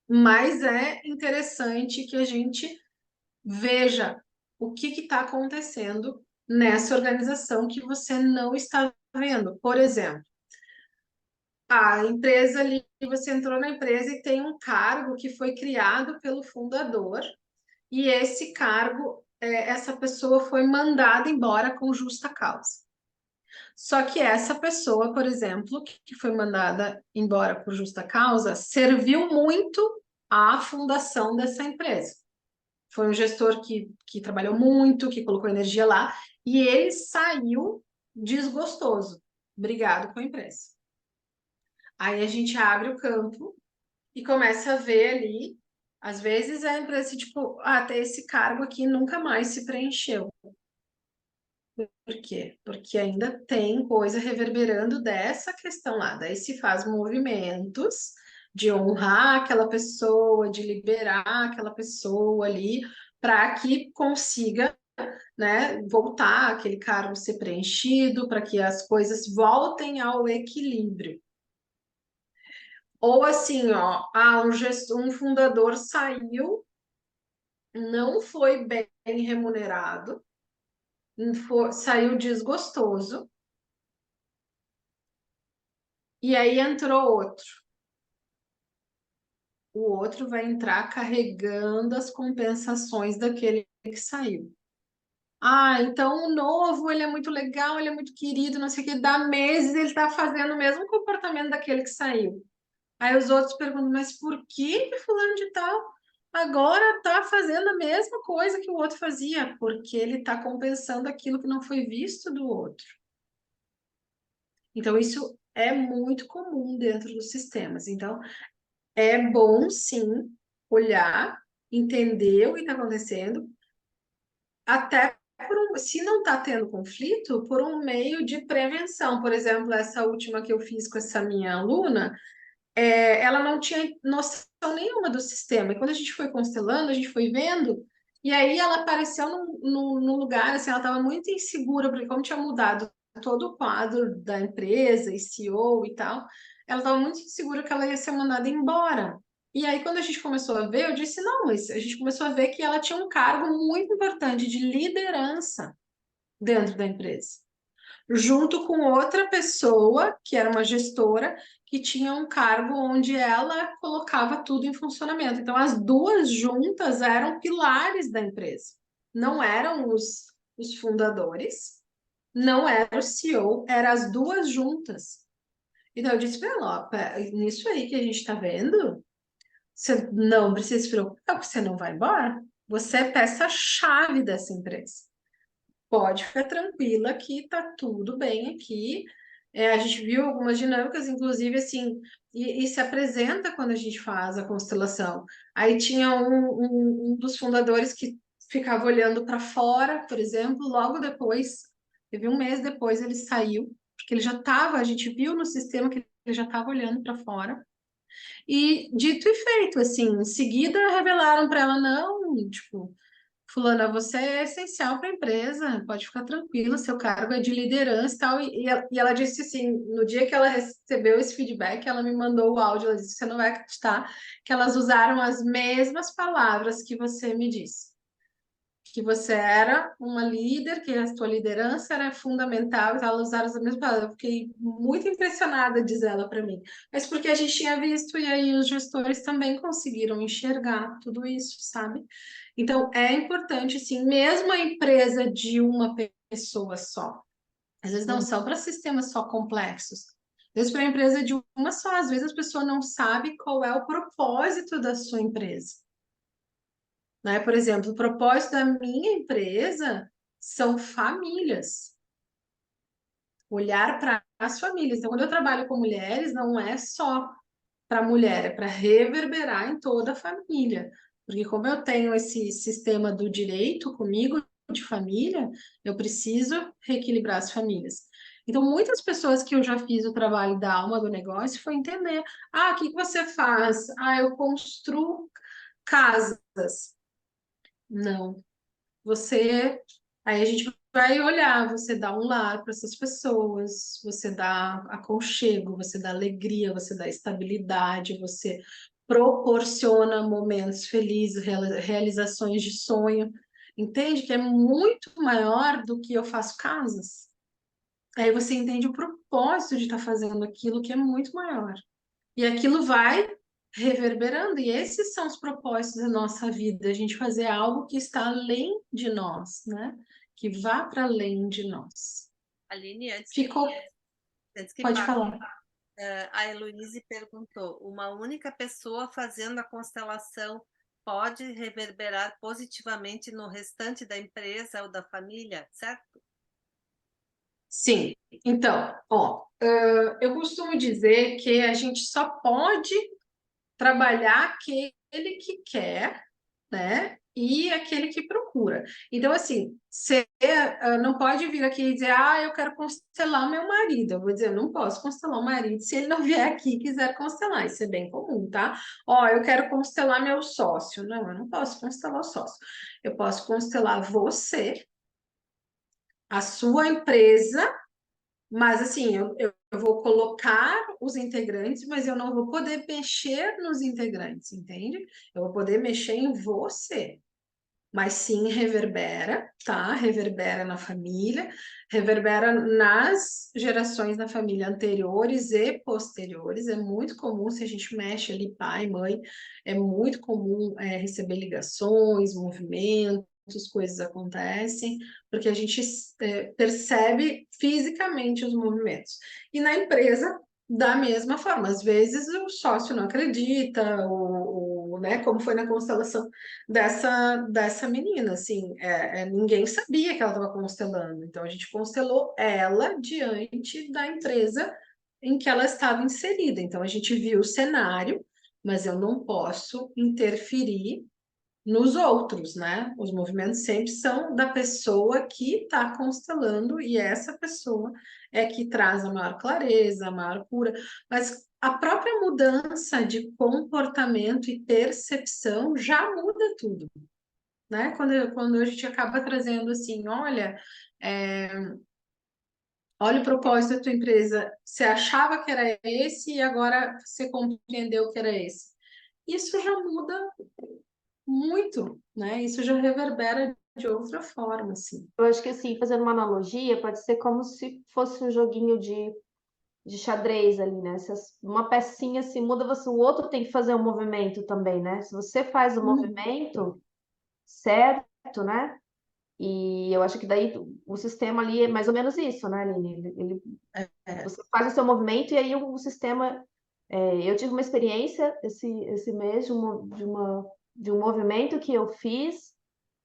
Mas é interessante que a gente veja o que está acontecendo nessa organização que você não está vendo. Por exemplo, a empresa ali, você entrou na empresa e tem um cargo que foi criado pelo fundador, e esse cargo, essa pessoa foi mandada embora com justa causa. Só que essa pessoa, por exemplo, que foi mandada embora por justa causa, serviu muito à fundação dessa empresa. Foi um gestor que trabalhou muito, que colocou energia lá, e ele saiu desgostoso, brigado com a empresa. Aí a gente abre o campo e começa a ver ali, às vezes a empresa, tipo, até esse cargo aqui nunca mais se preencheu. Por quê? Porque ainda tem coisa reverberando dessa questão lá. Daí se faz movimentos de honrar aquela pessoa, de liberar aquela pessoa ali, para que consiga, né, voltar aquele cargo ser preenchido, para que as coisas voltem ao equilíbrio. Ou assim, ó, um fundador saiu, não foi bem remunerado, saiu desgostoso, e aí entrou outro. O outro vai entrar carregando as compensações daquele que saiu. Ah, então o novo, ele é muito legal, ele é muito querido, não sei o que, dá meses ele está fazendo o mesmo comportamento daquele que saiu. Aí os outros perguntam, mas por que fulano de tal agora está fazendo a mesma coisa que o outro fazia? Porque ele está compensando aquilo que não foi visto do outro. Então, isso é muito comum dentro dos sistemas. Então, é bom, sim, olhar, entender o que está acontecendo, até se não está tendo conflito, por um meio de prevenção. Por exemplo, essa última que eu fiz com essa minha aluna, ela não tinha noção nenhuma do sistema. E quando a gente foi constelando, a gente foi vendo, e aí ela apareceu num lugar, assim, ela estava muito insegura, porque como tinha mudado todo o quadro da empresa, e CEO e tal, ela estava muito insegura que ela ia ser mandada embora. E aí, quando a gente começou a ver, eu disse, não, mas a gente começou a ver que ela tinha um cargo muito importante de liderança dentro da empresa, junto com outra pessoa, que era uma gestora, que tinha um cargo onde ela colocava tudo em funcionamento. Então, as duas juntas eram pilares da empresa. Não eram os fundadores, não era o CEO, eram as duas juntas. Então, eu disse para ela, ó, nisso aí que a gente está vendo, você não precisa se preocupar, porque você não vai embora. Você é peça-chave dessa empresa. Pode ficar tranquila que tá tudo bem aqui. A gente viu algumas dinâmicas, inclusive, assim, e se apresenta quando a gente faz a constelação. Aí tinha um dos fundadores que ficava olhando para fora, por exemplo, logo depois, teve um mês depois, ele saiu, porque ele já estava, a gente viu no sistema que ele já estava olhando para fora. E dito e feito, assim, em seguida revelaram para ela, não, tipo, fulana, você é essencial para a empresa, pode ficar tranquila, seu cargo é de liderança e tal. E ela disse assim, no dia que ela recebeu esse feedback, ela me mandou o áudio, ela disse, você não vai acreditar que elas usaram as mesmas palavras que você me disse. Que você era uma líder, que a sua liderança era fundamental, e elas usaram as mesmas palavras. Eu fiquei muito impressionada, diz ela para mim. Mas porque a gente tinha visto, e aí os gestores também conseguiram enxergar tudo isso, sabe? Então, é importante, sim, mesmo a empresa de uma pessoa só. Às vezes não são para sistemas só complexos. Às vezes para a empresa de uma só, às vezes a pessoa não sabe qual é o propósito da sua empresa. Né? Por exemplo, o propósito da minha empresa são famílias. Olhar para as famílias. Então, quando eu trabalho com mulheres, não é só para a mulher, é para reverberar em toda a família. Porque como eu tenho esse sistema do direito comigo, de família, eu preciso reequilibrar as famílias. Então, muitas pessoas que eu já fiz o trabalho da alma do negócio foi entender, o que que você faz? Eu construo casas. Não. Você, aí a gente vai olhar, você dá um lar para essas pessoas, você dá aconchego, você dá alegria, você dá estabilidade, você proporciona momentos felizes, realizações de sonho. Entende que é muito maior do que eu faço casas. Aí você entende o propósito de estar fazendo aquilo que é muito maior. E aquilo vai reverberando, e esses são os propósitos da nossa vida, a gente fazer algo que está além de nós, né? Que vá para além de nós. Aline, Ficou, antes que pode passe, falar. a Heloíse perguntou: uma única pessoa fazendo a constelação pode reverberar positivamente no restante da empresa ou da família, certo? Sim, então, eu costumo dizer que a gente só pode trabalhar aquele que quer, né? E aquele que procura. Então, assim, você não pode vir aqui e dizer, eu quero constelar meu marido. Eu vou dizer, eu não posso constelar o marido se ele não vier aqui e quiser constelar. Isso é bem comum, tá? Eu quero constelar meu sócio. Não, eu não posso constelar o sócio. Eu posso constelar você, a sua empresa, mas assim, eu vou colocar os integrantes, mas eu não vou poder mexer nos integrantes, entende? Eu vou poder mexer em você. Mas sim reverbera, tá? Reverbera na família, reverbera nas gerações da família anteriores e posteriores. É muito comum, se a gente mexe ali, pai, mãe, é muito comum receber ligações, movimentos, coisas acontecem, porque a gente percebe fisicamente os movimentos. E na empresa, da mesma forma, às vezes o sócio não acredita, né, como foi na constelação dessa menina, assim, ninguém sabia que ela estava constelando, então a gente constelou ela diante da empresa em que ela estava inserida, então a gente viu o cenário, mas eu não posso interferir nos outros, né? Os movimentos sempre são da pessoa que está constelando e essa pessoa é que traz a maior clareza, a maior cura, mas a própria mudança de comportamento e percepção já muda tudo, né? Quando a gente acaba trazendo assim, olha o propósito da tua empresa, você achava que era esse e agora você compreendeu que era esse. Isso já muda muito, né? Isso já reverbera de outra forma, assim. Eu acho que, assim, fazendo uma analogia, pode ser como se fosse um joguinho de xadrez ali, né? Se uma pecinha se muda, o outro tem que fazer um movimento também, né? Se você faz o movimento certo, né? E eu acho que daí o sistema ali é mais ou menos isso, né, Aline? Você faz o seu movimento e aí o sistema. Eu tive uma experiência esse mês de um movimento que eu fiz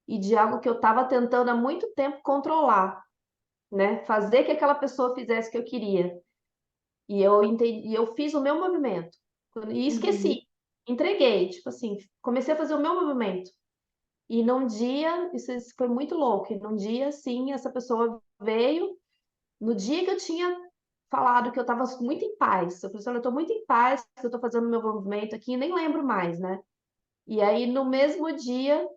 e de algo que eu estava tentando há muito tempo controlar, né? Fazer que aquela pessoa fizesse o que eu queria. E eu entendi, eu fiz o meu movimento. E esqueci, entreguei, tipo assim, comecei a fazer o meu movimento. E num dia, isso foi muito louco, e num dia, sim, essa pessoa veio, no dia que eu tinha falado que eu estava muito em paz, eu falei assim, olha, eu estou muito em paz, que eu estou fazendo o meu movimento aqui, nem lembro mais, né? E aí, no mesmo dia,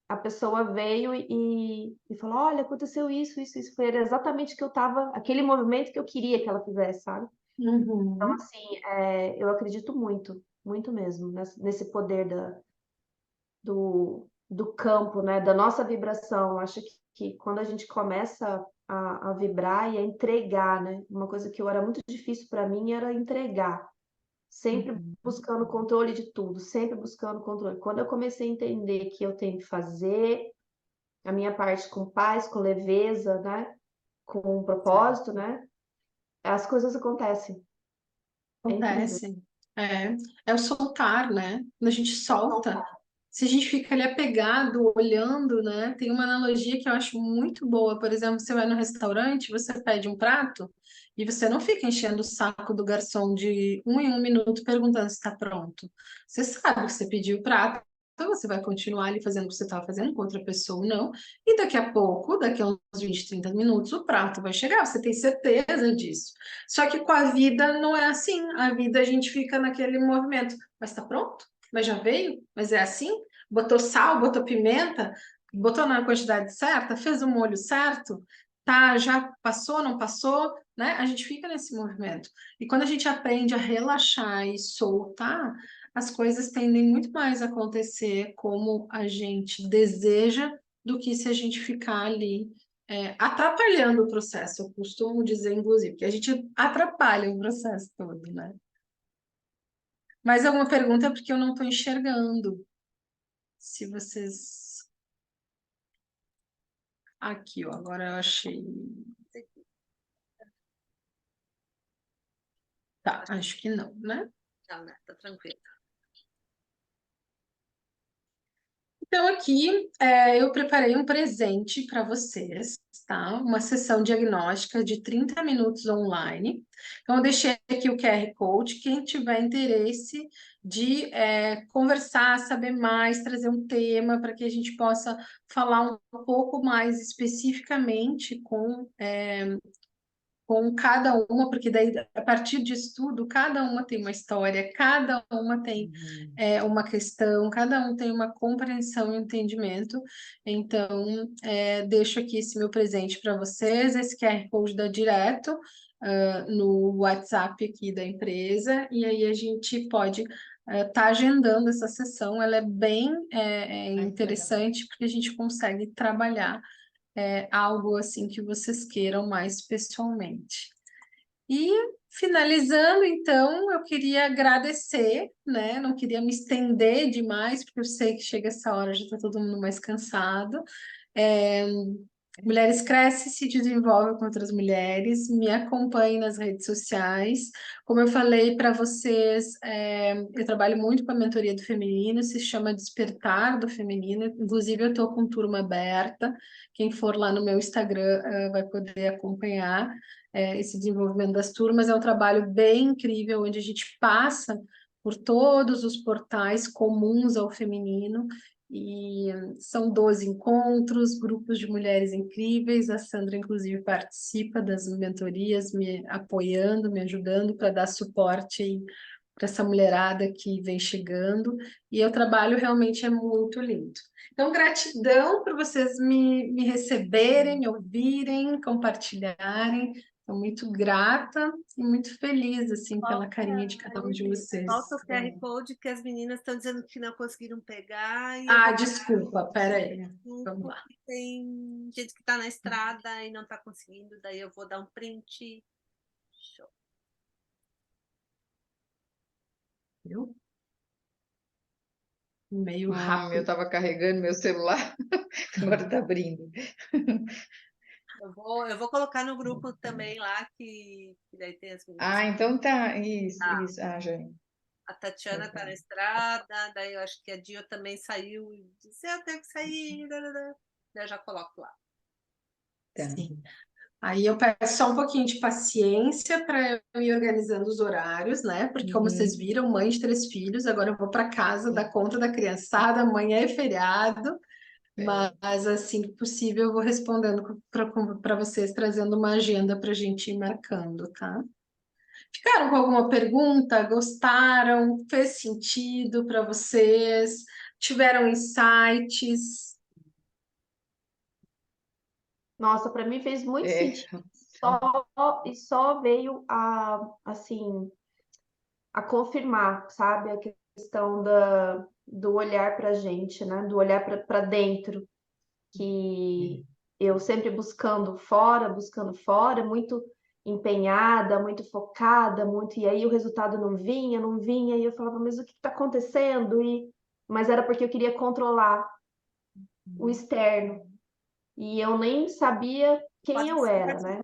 a pessoa veio e falou, olha, aconteceu isso, foi exatamente o que eu estava, aquele movimento que eu queria que ela fizesse, sabe? Então, Uhum. assim, eu acredito muito, muito mesmo, nesse poder do campo, né? Da nossa vibração. Acho que quando a gente começa a vibrar e a entregar, né? Uma coisa que era muito difícil para mim era entregar, sempre buscando controle de tudo, sempre buscando controle. Quando eu comecei a entender que eu tenho que fazer a minha parte com paz, com leveza, né? Com um propósito, né? As coisas acontecem. É incrível. Acontece. É o soltar, né? Quando a gente solta, se a gente fica ali apegado, olhando, né? Tem uma analogia que eu acho muito boa. Por exemplo, você vai no restaurante, você pede um prato e você não fica enchendo o saco do garçom de um em um minuto perguntando se está pronto. Você sabe que você pediu o prato você vai continuar ali fazendo o que você estava fazendo com outra pessoa ou não, e daqui a pouco, daqui a uns 20, 30 minutos, o prato vai chegar, você tem certeza disso. Só que com a vida não é assim, a vida a gente fica naquele movimento, mas está pronto? Mas já veio? Mas é assim? Botou sal, botou pimenta, botou na quantidade certa, fez o molho certo, tá, já passou, não passou, né? A gente fica nesse movimento. E quando a gente aprende a relaxar e soltar, as coisas tendem muito mais a acontecer como a gente deseja do que se a gente ficar ali atrapalhando o processo. Eu costumo dizer, inclusive, que a gente atrapalha o processo todo, né? Mais alguma pergunta? Porque eu não estou enxergando. Se vocês... Aqui, ó, agora eu achei. Tá, acho que não, né? Não, né? Tá tranquilo. Então, aqui eu preparei um presente para vocês, tá? Uma sessão diagnóstica de 30 minutos online. Então, eu deixei aqui o QR Code. Quem tiver interesse de conversar, saber mais, trazer um tema para que a gente possa falar um pouco mais especificamente com cada uma, porque daí, a partir disso tudo, cada uma tem uma história, cada uma tem uma questão, cada um tem uma compreensão e entendimento. Então, deixo aqui esse meu presente para vocês, esse QR Code dá direto no WhatsApp aqui da empresa, e aí a gente pode estar agendando essa sessão, ela é bem interessante, porque a gente consegue trabalhar algo assim que vocês queiram mais pessoalmente. E finalizando, então, eu queria agradecer, né? Não queria me estender demais, porque eu sei que chega essa hora, já está todo mundo mais cansado. Mulheres Cresce se desenvolve com outras mulheres, me acompanhe nas redes sociais. Como eu falei para vocês, eu trabalho muito com a mentoria do feminino, se chama Despertar do Feminino. Inclusive, eu estou com turma aberta. Quem for lá no meu Instagram vai poder acompanhar esse desenvolvimento das turmas. É um trabalho bem incrível, onde a gente passa por todos os portais comuns ao feminino. E são 12 encontros, grupos de mulheres incríveis. A Sandra, inclusive, participa das mentorias, me apoiando, me ajudando para dar suporte para essa mulherada que vem chegando. E o trabalho realmente é muito lindo. Então, gratidão por vocês me receberem, me ouvirem, compartilharem. Estou muito grata e muito feliz assim pela carinha de cada um de vocês. Falta o QR Code que as meninas estão dizendo que não conseguiram pegar. E Desculpa, peraí. Vamos lá. Tem gente que está na estrada e não está conseguindo, daí eu vou dar um print. Show. Viu? Meio rápido. Eu estava carregando meu celular, agora está abrindo. Eu vou colocar no grupo também lá, que daí tem as meninas. Então tá, isso, isso. Já. A Tatiana está na estrada, daí eu acho que a Dio também saiu e disse, eu tenho que sair, daí eu já coloco lá. Tá. Sim. Aí eu peço só um pouquinho de paciência para eu ir organizando os horários, né? Porque, como vocês viram, mãe de 3 filhos, agora eu vou para casa dar conta da criançada, amanhã é feriado, mas assim que possível eu vou respondendo para vocês, trazendo uma agenda para a gente ir marcando, tá? Ficaram com alguma pergunta? Gostaram? Fez sentido para vocês? Tiveram insights? Nossa, para mim fez muito sentido. Só veio assim, a confirmar, sabe, a questão do olhar para a gente, né? Do olhar para dentro, que eu sempre buscando fora, muito empenhada, muito focada, e aí o resultado não vinha, e eu falava, mas o que está acontecendo? Mas era porque eu queria controlar o externo, e eu nem sabia quem eu era, né?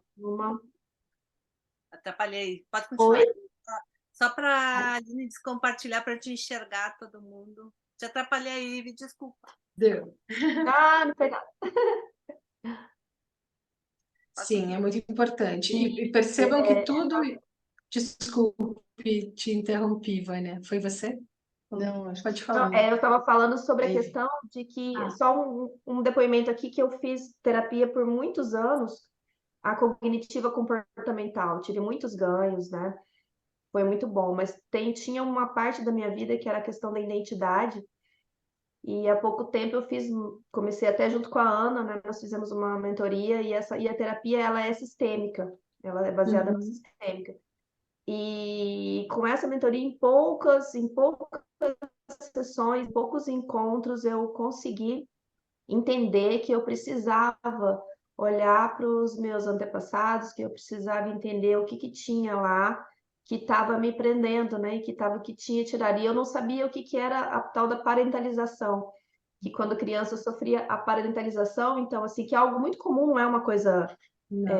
Atrapalhei. Pode continuar. Oi? Só para compartilhar, para te enxergar todo mundo. Te atrapalhei, Ive, desculpa. Deu. Não foi nada. Sim, é muito importante. E percebam que tudo... Desculpe, te interrompi, Vânia. Foi você? Não, acho Pode que falar. Eu estava falando sobre a Aí. questão de que, Ah. só um depoimento aqui, que eu fiz terapia por muitos anos, a cognitiva comportamental, tive muitos ganhos, né? Foi muito bom, mas tinha uma parte da minha vida que era a questão da identidade, e há pouco tempo comecei até junto com a Ana, né? Nós fizemos uma mentoria, e a terapia, ela é sistêmica, ela é baseada na Uhum. sistêmica. E com essa mentoria, em poucas sessões, poucos encontros, eu consegui entender que eu precisava olhar para os meus antepassados, que eu precisava entender o que que tinha lá que estava me prendendo, né? E que tinha tirado. E eu não sabia o que que era a tal da parentalização, que quando criança eu sofria a parentalização, então assim, que é algo muito comum, não é uma coisa, Não.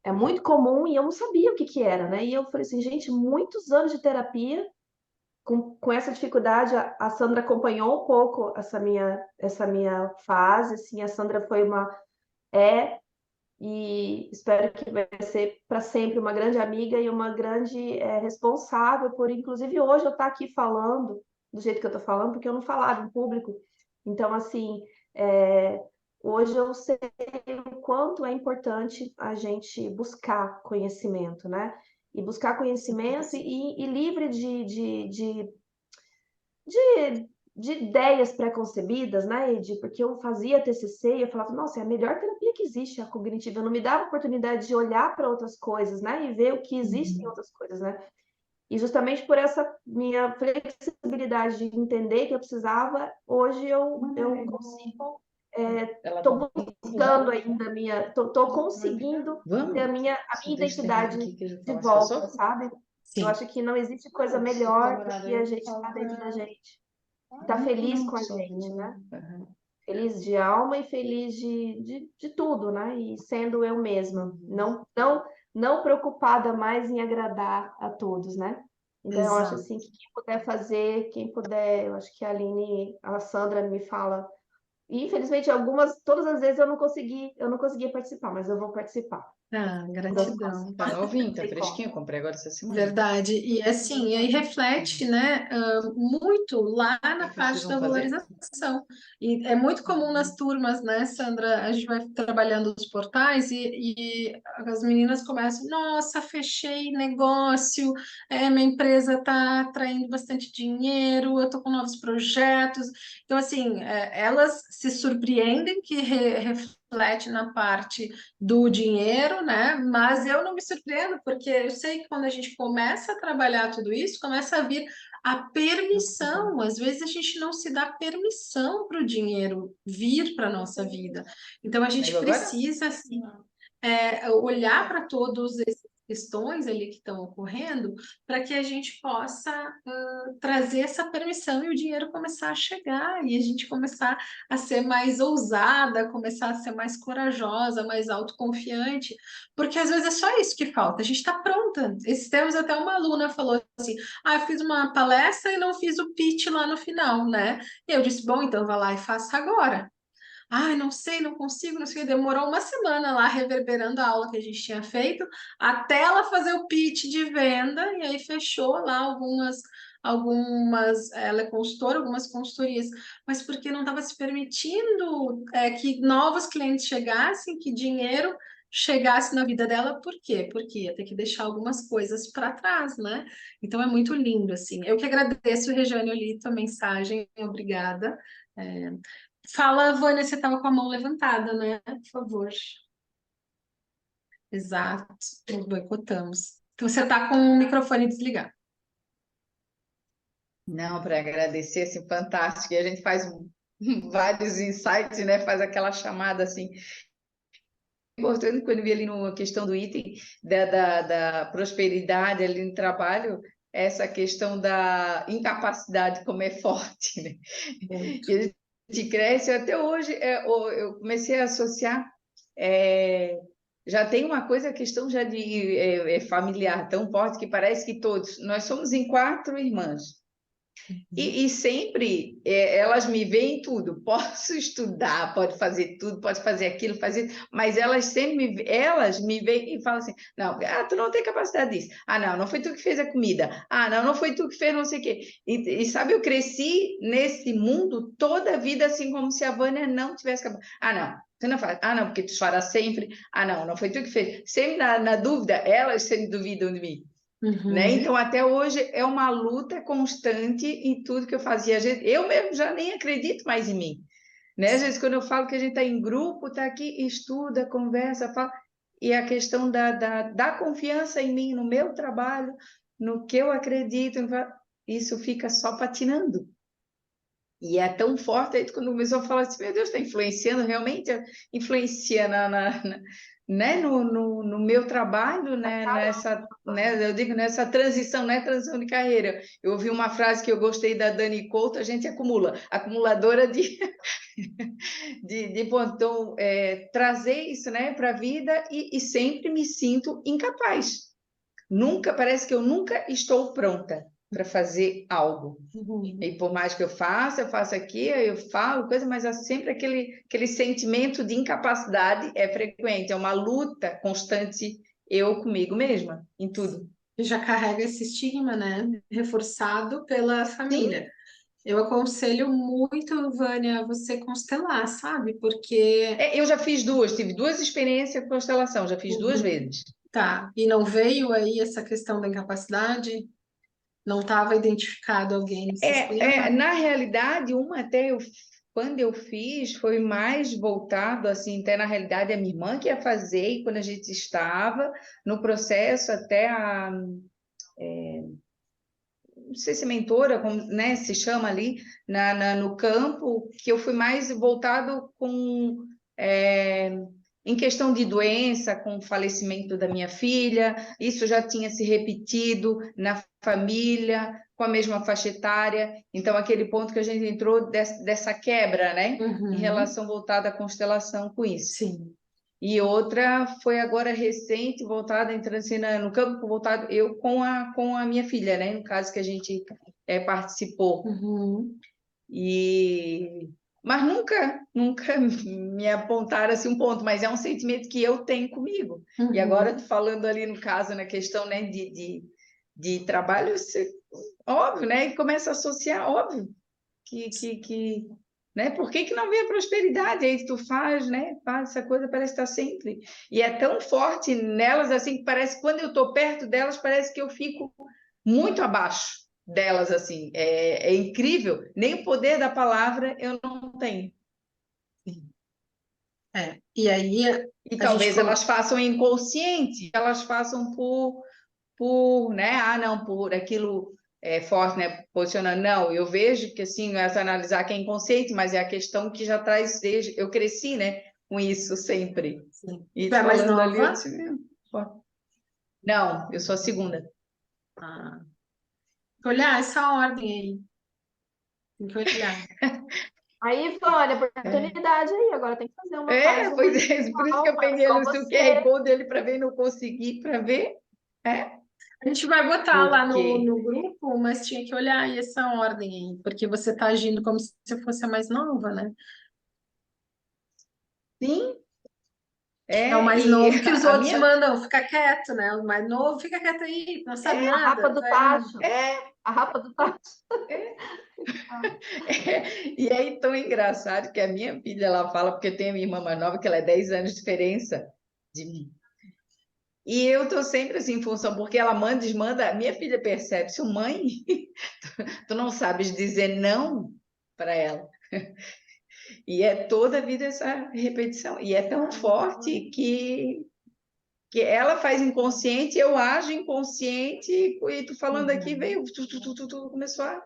é muito comum, e eu não sabia o que que era, né? E eu falei assim, gente, muitos anos de terapia com essa dificuldade. A Sandra acompanhou um pouco essa minha fase, assim. A Sandra é, e espero que vai ser para sempre uma grande amiga e uma grande responsável por, inclusive, hoje eu estar aqui falando do jeito que eu estou falando, porque eu não falava em público. Então, assim, é, hoje eu sei o quanto é importante a gente buscar conhecimento, né? E buscar conhecimento e livre de, de ideias pré-concebidas, né, Edi? Porque eu fazia TCC e eu falava, nossa, é a melhor terapia que existe, a cognitiva. Eu não me dava oportunidade de olhar para outras coisas, né, e ver o que existe em outras coisas, né? E justamente por essa minha flexibilidade de entender que eu precisava, hoje eu consigo, Ela tá estou buscando ainda estou conseguindo ter a Vamos? minha Só deixa eu terminar identidade aqui que eu já de falo. volta, sabe? Eu Sim. acho que não existe coisa melhor do que a gente estar dentro da gente, estar feliz com a Só gente, vou. né? Feliz de alma e feliz de tudo, né? E sendo eu mesma, não preocupada mais em agradar a todos, né? Então eu acho Exato. assim que quem puder fazer, quem puder, eu acho que a Sandra me fala. E infelizmente todas as vezes eu não consegui participar, mas eu vou participar. Ah, Das gratidão. Tá próximas. novinho, Não tá tem como. fresquinho. Comprei agora essa semana. Verdade. E assim, aí reflete, né, muito lá na Vocês parte precisam da fazer? valorização. E é muito comum nas turmas, né, Sandra? A gente vai trabalhando os portais e as meninas começam, nossa, fechei negócio, minha empresa está atraindo bastante dinheiro, eu estou com novos projetos. Então, assim, elas se surpreendem que reflete na parte do dinheiro, né? Mas eu não me surpreendo, porque eu sei que quando a gente começa a trabalhar tudo isso, começa a vir a permissão. Às vezes a gente não se dá permissão para o dinheiro vir para a nossa vida. Então a gente Saiu agora? precisa, assim, olhar para todas essas questões ali que estão ocorrendo, para que a gente possa trazer essa permissão e o dinheiro começar a chegar, e a gente começar a ser mais ousada, começar a ser mais corajosa, mais autoconfiante, porque às vezes é só isso que falta, a gente está pronta. Esses tempos até uma aluna falou assim, eu fiz uma palestra e não fiz o pitch lá no final, né? E eu disse, bom, então vá lá e faça agora. Não sei, não consigo, não sei. Demorou uma semana lá reverberando a aula que a gente tinha feito, até ela fazer o pitch de venda, e aí fechou lá ela é consultora, algumas consultorias, mas porque não estava se permitindo que novos clientes chegassem, que dinheiro chegasse na vida dela. Por quê? Porque ia ter que deixar algumas coisas para trás, né? Então é muito lindo, assim. Eu que agradeço, Regiane, eu li tua mensagem, obrigada. É, Fala, Vânia, você estava com a mão levantada, né? Por favor. Exato, nos boicotamos. Então você está com o microfone desligado. Não, para agradecer, assim, fantástico. E a gente faz vários insights, né? Faz aquela chamada assim. Importante quando eu vi ali na questão do item da prosperidade ali no trabalho, essa questão da incapacidade como é forte, né? Muito. E a gente cresce até hoje. Eu comecei a associar. é, Já tem uma coisa, a questão já de familiar tão forte que parece que todos nós somos em 4 irmãs. E sempre elas me veem em tudo. Posso estudar, pode fazer tudo, pode fazer aquilo, fazer, mas elas sempre elas me veem e falam assim: não, tu não tem capacidade disso. Ah, não, não foi tu que fez a comida. Ah, não, não foi tu que fez não sei o quê. E sabe, eu cresci nesse mundo toda a vida assim como se a Vânia não tivesse capacidade. Ah, não. Você não faz. Ah, não, porque tu chora sempre. Ah, não, não foi tu que fez. Sempre na dúvida, elas sempre duvidam de mim. Né? Então, até hoje é uma luta constante em tudo que eu fazia. Eu mesmo já nem acredito mais em mim. Né? Às vezes, quando eu falo que a gente está em grupo, está aqui, estuda, conversa, fala. E a questão da confiança em mim, no meu trabalho, no que eu acredito, isso fica só patinando. E é tão forte, aí quando começou a falar assim, meu Deus, está influenciando, realmente influencia né, no meu trabalho, né, né, eu digo, nessa transição, não é transição de carreira. Eu ouvi uma frase que eu gostei da Dani Couto: a gente acumula, acumuladora de, então, trazer isso, né, para a vida e sempre me sinto incapaz. Nunca, parece que eu nunca estou pronta para fazer algo. E por mais que eu faço aqui, eu falo coisa, mas é sempre aquele sentimento de incapacidade é frequente, é uma luta constante eu comigo mesma, em tudo. E já carrega esse estigma, né? Reforçado pela Sim, família. Eu aconselho muito, Vânia, você constelar, sabe? Porque eu já fiz tive duas experiências com constelação, já fiz duas vezes. tá, e não veio aí essa questão da incapacidade? Não estava identificado alguém no sistema? Na realidade, quando eu fiz, foi mais voltado, assim, até na realidade a minha irmã que ia fazer, e quando a gente estava no processo, até não sei se mentora, como, né, se chama ali, no campo, que eu fui mais voltado em questão de doença, com o falecimento da minha filha, isso já tinha se repetido na família, com a mesma faixa etária, então aquele ponto que a gente entrou dessa quebra, né, em relação voltada à constelação com isso. Sim. E outra foi agora recente, voltada, entrando assim no campo, voltado eu com a minha filha, né? No caso que a gente participou. Mas nunca me apontaram assim um ponto, mas é um sentimento que eu tenho comigo. E agora, falando ali no caso, na questão, né, de trabalho, óbvio, né? E começa a associar, óbvio, que né? Por que não vem a prosperidade? Aí tu faz, né? Faz essa coisa, parece estar sempre. E é tão forte nelas, assim, que parece que quando eu estou perto delas, parece que eu fico muito abaixo delas, assim. É incrível. Nem o poder da palavra eu não tenho. E aí E talvez elas façam inconsciente, elas façam né? Ah, não, por aquilo forte, né? Posicionando. Não, eu vejo que assim, não é só analisar que é inconsciente, mas é a questão que já traz desde. Eu cresci, né? Com isso sempre. Sim. E Tu é mais falando ali, eu nova? disse, não, eu sou a segunda. Ah. Tem que olhar essa ordem aí. Tem que olhar. Aí, Vânia, oportunidade aí. Agora tem que fazer uma, faz uma Pois é, por isso que eu peguei só ali o seu você. QR Code ele para ver, não consegui para ver. A gente vai botar lá Porque no grupo, mas tinha que olhar aí essa ordem aí, porque você está agindo como se você fosse a mais nova, né? sim, É o mais e novo que os a outros minha mandam, fica quieto, né? O mais novo fica quieto aí, não sabe A rapa nada. do Tá aí. tacho. A rapa do tacho. E aí, tão engraçado que a minha filha, ela fala, porque tem a minha irmã mais nova, que ela é 10 anos de diferença de mim. E eu tô sempre assim, em função, porque ela manda, desmanda, minha filha percebe, se mãe, tu não sabes dizer não para ela. E é toda a vida essa repetição. E é tão forte que ela faz inconsciente, eu ajo inconsciente, e tu falando aqui, veio, tu começou a...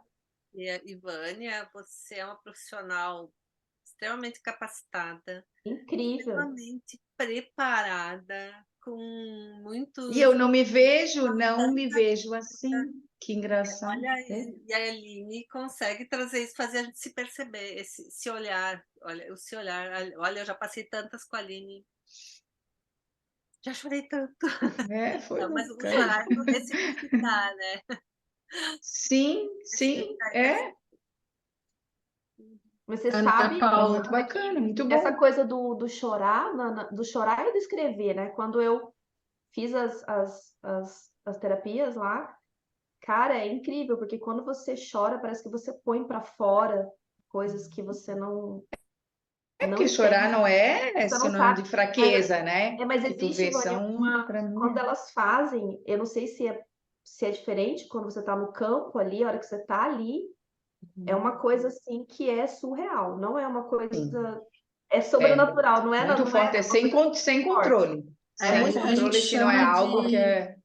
E Vânia, você é uma profissional extremamente capacitada, Incrível. extremamente preparada, com E muitos. eu não me vejo assim. Que engraçado. Olha, e a Aline consegue trazer isso, fazer a gente se perceber, esse olhar. Olha, esse olhar. Olha, eu já passei tantas com a Aline. Já chorei tanto. Foi Não, mas o bacana. chorar é ressignificar, né? Sim, sim, é Mas você Ana sabe Paula, muito bacana, muito essa bom. coisa do chorar, do chorar e do escrever, né? Quando eu fiz as terapias lá, cara, é incrível, porque quando você chora, parece que você põe para fora coisas que você É não porque chorar entende, não é você não sinônimo de sabe. Mas, fraqueza, né? mas Que tu existe, vê, Vânia, são, para quando mim, elas fazem, eu não sei se é diferente quando você está no campo ali, a hora que você está ali, é uma coisa assim que é surreal, não é uma sim, coisa, é é sobrenatural, não é, muito não é forte, é uma coisa sem forte, controle. é Sem muito a gente controle, se não é chama algo que de é.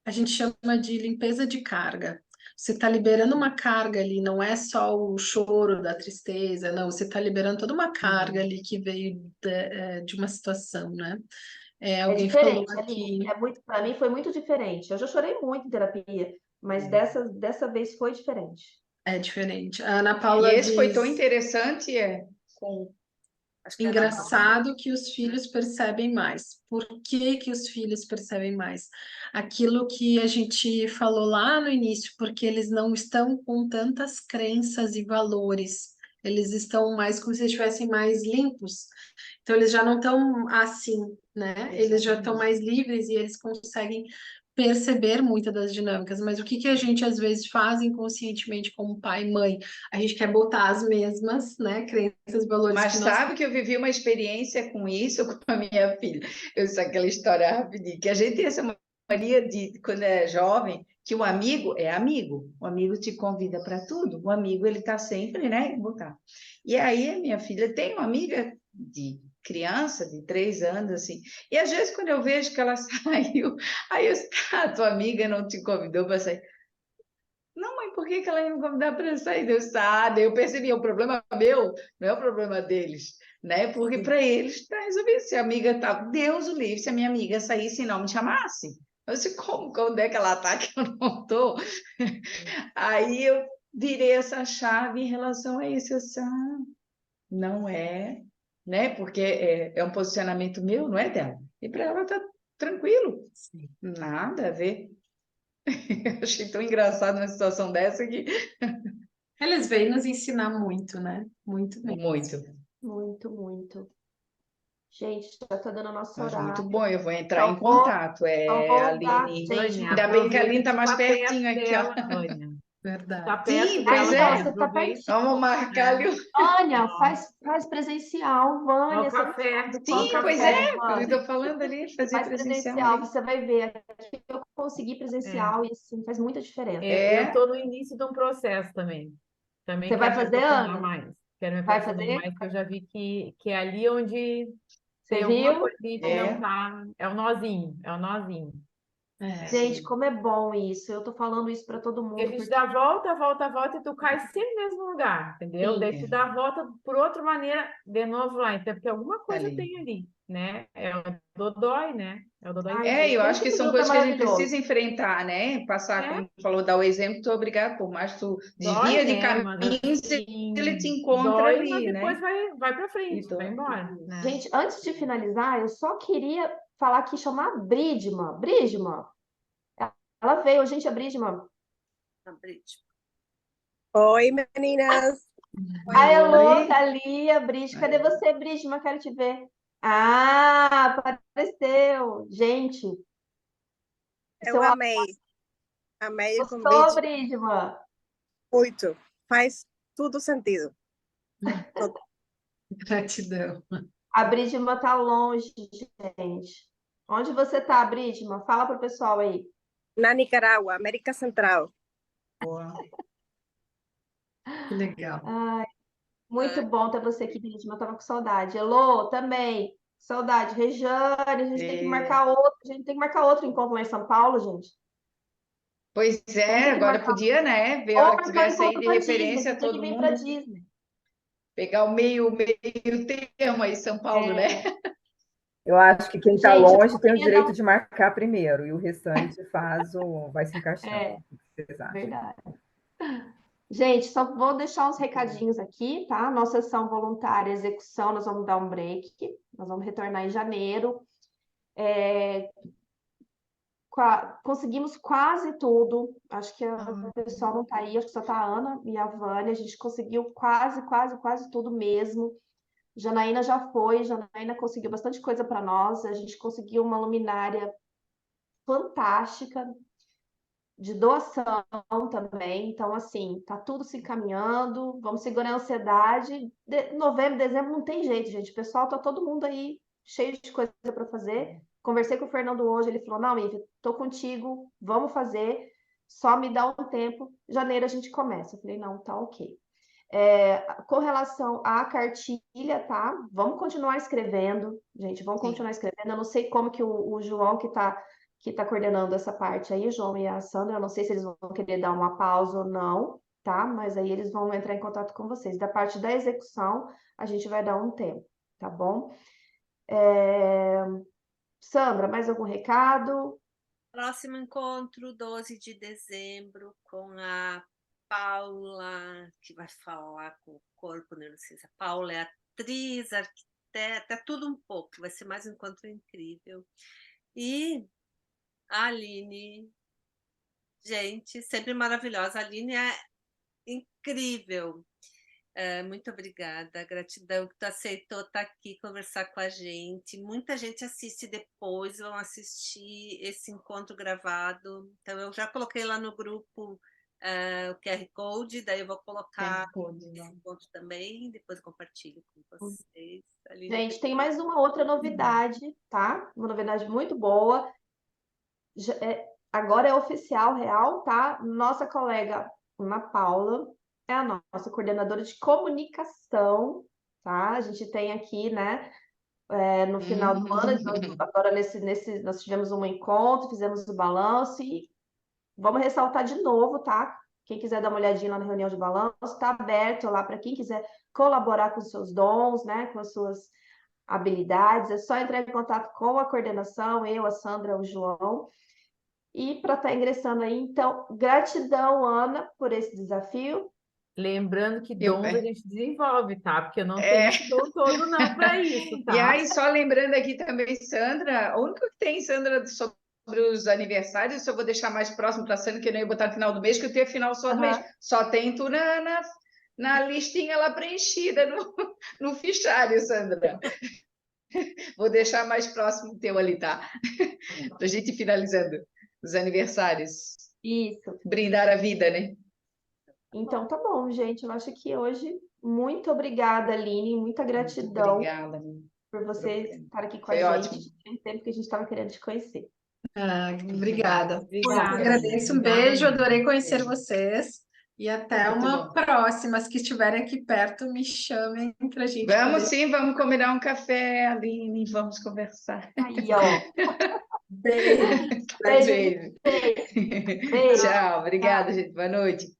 A gente chama de limpeza de carga. Você está liberando uma carga ali, não é só o choro da tristeza, não, você está liberando toda uma carga ali que veio de uma situação, né? é Alguém falou diferente, Aline, aqui, é muito, para mim foi muito diferente. Eu já chorei muito em terapia, mas dessa vez foi diferente. é diferente. A Ana E Paula esse foi tão diz, interessante, com. Acho que era engraçado que os filhos percebem mais. Por que que os filhos percebem mais? Aquilo que a gente falou lá no início, porque eles não estão com tantas crenças e valores. Eles estão mais como se estivessem mais limpos. Então, eles já não estão assim, né? Eles já estão mais livres e eles conseguem perceber muitas das dinâmicas. Mas o que que a gente às vezes faz inconscientemente como pai e mãe? A gente quer botar as mesmas, né, crenças e valores Mas que nós sabe que eu vivi uma experiência com isso com a minha filha. Eu sei aquela história rapidinho, que a gente tem essa mania de, quando é jovem, que o amigo é amigo. O amigo te convida para tudo. O amigo, ele está sempre, né? Botar. E aí, a minha filha tem uma amiga de criança, de 3 anos, assim. E às vezes, quando eu vejo que ela saiu, aí eu, a tua amiga não te convidou para sair. Não, mãe, por que que ela ia me convidar para sair? Deus tá, daí eu percebi, é um problema meu, não é o problema deles, né? Porque para eles está resolvido. Se a amiga tá, Deus o livre, se a minha amiga saísse e não me chamasse. Eu disse, como? Onde é que ela tá que eu não tô? Aí eu virei essa chave em relação a isso. Eu disse, não é, né? Porque é um posicionamento meu, não é dela. E para ela tá tranquilo, nada a ver. Eu achei tão engraçado uma situação dessa que eles vêm nos ensinar muito, né? Muito mesmo. muito. Muito, muito. Gente, já tá dando o nosso Mas muito horário. bom, eu vou entrar Só em vou, contato. só É, vou dar, Aline. gente, Vânia, Ainda bem que a aproveita Aline que está tu mais tá perto pertinho aqui, ó. dela, Vânia. Tá Verdade. perto Sim, Ah, pois dela, então, Vânia, é. você tá aproveita. pertinho. Vamos marcar ali. Ânia, faz presencial, Ao Vânia, você não café, sabe ao Sim, quanto eu pois café. quero, é. Eu Vânia. estou falando ali, fazer Faz presencial presencial, ali. você vai ver. Aqui eu consegui É. presencial e assim, faz muita diferença. Eu É, tô no início de um processo também. Também Você vai quero me fazer, aprofundar Ana? mais. Quero me Vai aprofundar fazer? mais, porque eu já vi que é ali onde Você tem alguma viu? coisinha que não é. tá. É o nozinho, é o nozinho. É. Gente, como é bom isso. Eu tô falando isso para todo E a mundo, gente porque dá volta, volta, volta e tu cai sempre no mesmo lugar, entendeu? sim, Daí tu dá a volta por outra maneira de novo lá, então, porque alguma coisa Ali. tem ali, né? É o dodói, né? É o ai, dodóizinho. É, gente, eu como acho que que esse são grupo é coisas que a gente maravilhoso. precisa enfrentar, né? Passar, É, como tu falou, dar o exemplo, tu obrigado, por mais que tu dói, desvia de né? Mas caminhos, ele te assim, encontra dói, mas ali, depois né? vai para E frente, vai dói. embora, né? Gente, antes de finalizar, eu só queria falar aqui, chamar a Bridma. Bridma, ela veio, gente, a Bridma. a Brit. Oi, meninas. A Oi. Elô Oi. tá ali, a Brid. Cadê Aí. você, Bridma? Quero te ver. Ah, apareceu. Gente, Eu seu áudio amei o gostou, convite Bridma? muito. Faz tudo sentido. Tô Gratidão. A Bridma tá longe, gente. Onde você tá, Bridma? Fala pro pessoal aí. na Nicarágua, América Central. Boa. Que legal. Ai, muito bom ter você aqui, Bridma. Eu tava com saudade. Elô, também. Saudade. Rejane, a gente tem que É. marcar outro. A gente tem que marcar outro encontro lá em São Paulo, gente. Pois Vamos é, ter que agora marcar. podia, né? Ver a Ou hora que marcar um tivesse aí encontro de com a Disney. Você referência tem que todo vir pra mundo, Disney. pegar o meio termo aí, São Paulo, né? É, Eu acho que quem está gente, eu longe só tem o queria dar direito um. de marcar primeiro, e o restante vai se encaixando. É, O que vocês acham? verdade. Gente, só vou deixar uns recadinhos aqui, tá? Nossa sessão voluntária execução, nós vamos dar um break. Nós vamos retornar em janeiro. conseguimos quase tudo. Acho que Ah, o pessoal não está aí, acho que só está a Ana e a Vânia. A gente conseguiu quase tudo mesmo. Janaína já foi, Janaína conseguiu bastante coisa para nós. A gente conseguiu uma luminária fantástica de doação também. Então, assim, tá tudo se encaminhando. Vamos segurar a ansiedade. Novembro, dezembro não tem jeito, gente. O pessoal tá todo mundo aí cheio de coisa para fazer. Conversei com o Fernando hoje, ele falou: "Não, Ivy, tô contigo, vamos fazer. Só me dá um tempo. Janeiro a gente começa." Eu falei: "Não, tá ok." Com relação à cartilha, tá? Vamos continuar escrevendo, gente, vamos Sim. continuar escrevendo. Eu não sei como que o João, que tá coordenando essa parte aí, o João e a Sandra, eu não sei se eles vão querer dar uma pausa ou não, tá? Mas aí eles vão entrar em contato com vocês. Da parte da execução, a gente vai dar um tempo, tá bom? Sandra, mais algum recado? Próximo encontro, 12 de dezembro, com a Paula, que vai falar com o corpo neurociência. A Paula é atriz, arquiteta, é tudo um pouco, vai ser mais um encontro incrível. E a Aline, gente, sempre maravilhosa. A Aline é incrível. Muito obrigada, gratidão que tu aceitou estar aqui conversar com a gente. Muita gente assiste depois, vão assistir esse encontro gravado. Então, eu já coloquei lá no grupo o QR Code, daí eu vou colocar esse encontro também, depois compartilho com vocês. Aline, Gente, tem mais uma outra novidade, tá? Uma novidade muito boa. Agora é oficial, real, tá? Nossa colega Ana Paula é a nossa coordenadora de comunicação, tá? A gente tem aqui, né, no final do ano, agora nós tivemos um encontro, fizemos o balanço e vamos ressaltar de novo, tá? Quem quiser dar uma olhadinha lá na reunião de balanço, está aberto lá para quem quiser colaborar com os seus dons, né, com as suas habilidades. É só entrar em contato com a coordenação, eu, a Sandra, o João. E para estar ingressando aí, então, gratidão, Ana, por esse desafio. Lembrando que Eu, dons a gente desenvolve, tá? Porque eu não é, tenho esse dom todo não para isso, E tá? aí, só lembrando aqui também, Sandra, o único que tem, Sandra, sobre os aniversários, eu vou deixar mais próximo para a Sandra, que eu não ia botar no final do mês, que eu tenho final só do mês. Aham. Só tem tu na listinha lá preenchida no fichário, Sandra. Vou deixar mais próximo o teu ali, tá? Para a gente ir finalizando os aniversários. Isso. Brindar a vida, né? Então, tá bom, gente. Eu acho que hoje, muito obrigada, Aline, muita gratidão Obrigada, amiga. por você estar aqui com a Foi gente. ótimo. Tem tempo que a gente estava querendo te conhecer. Obrigada. Obrigada. Agradeço, um beijo, adorei conhecer vocês. E até Muito uma bom. próxima. Se estiverem aqui perto, me chamem para a gente Vamos poder. sim, vamos combinar um café, Aline, vamos conversar. Aí, ó. Beijo. Beijo, Beijo. beijo. Beijo. Tchau, obrigada, gente. Boa noite.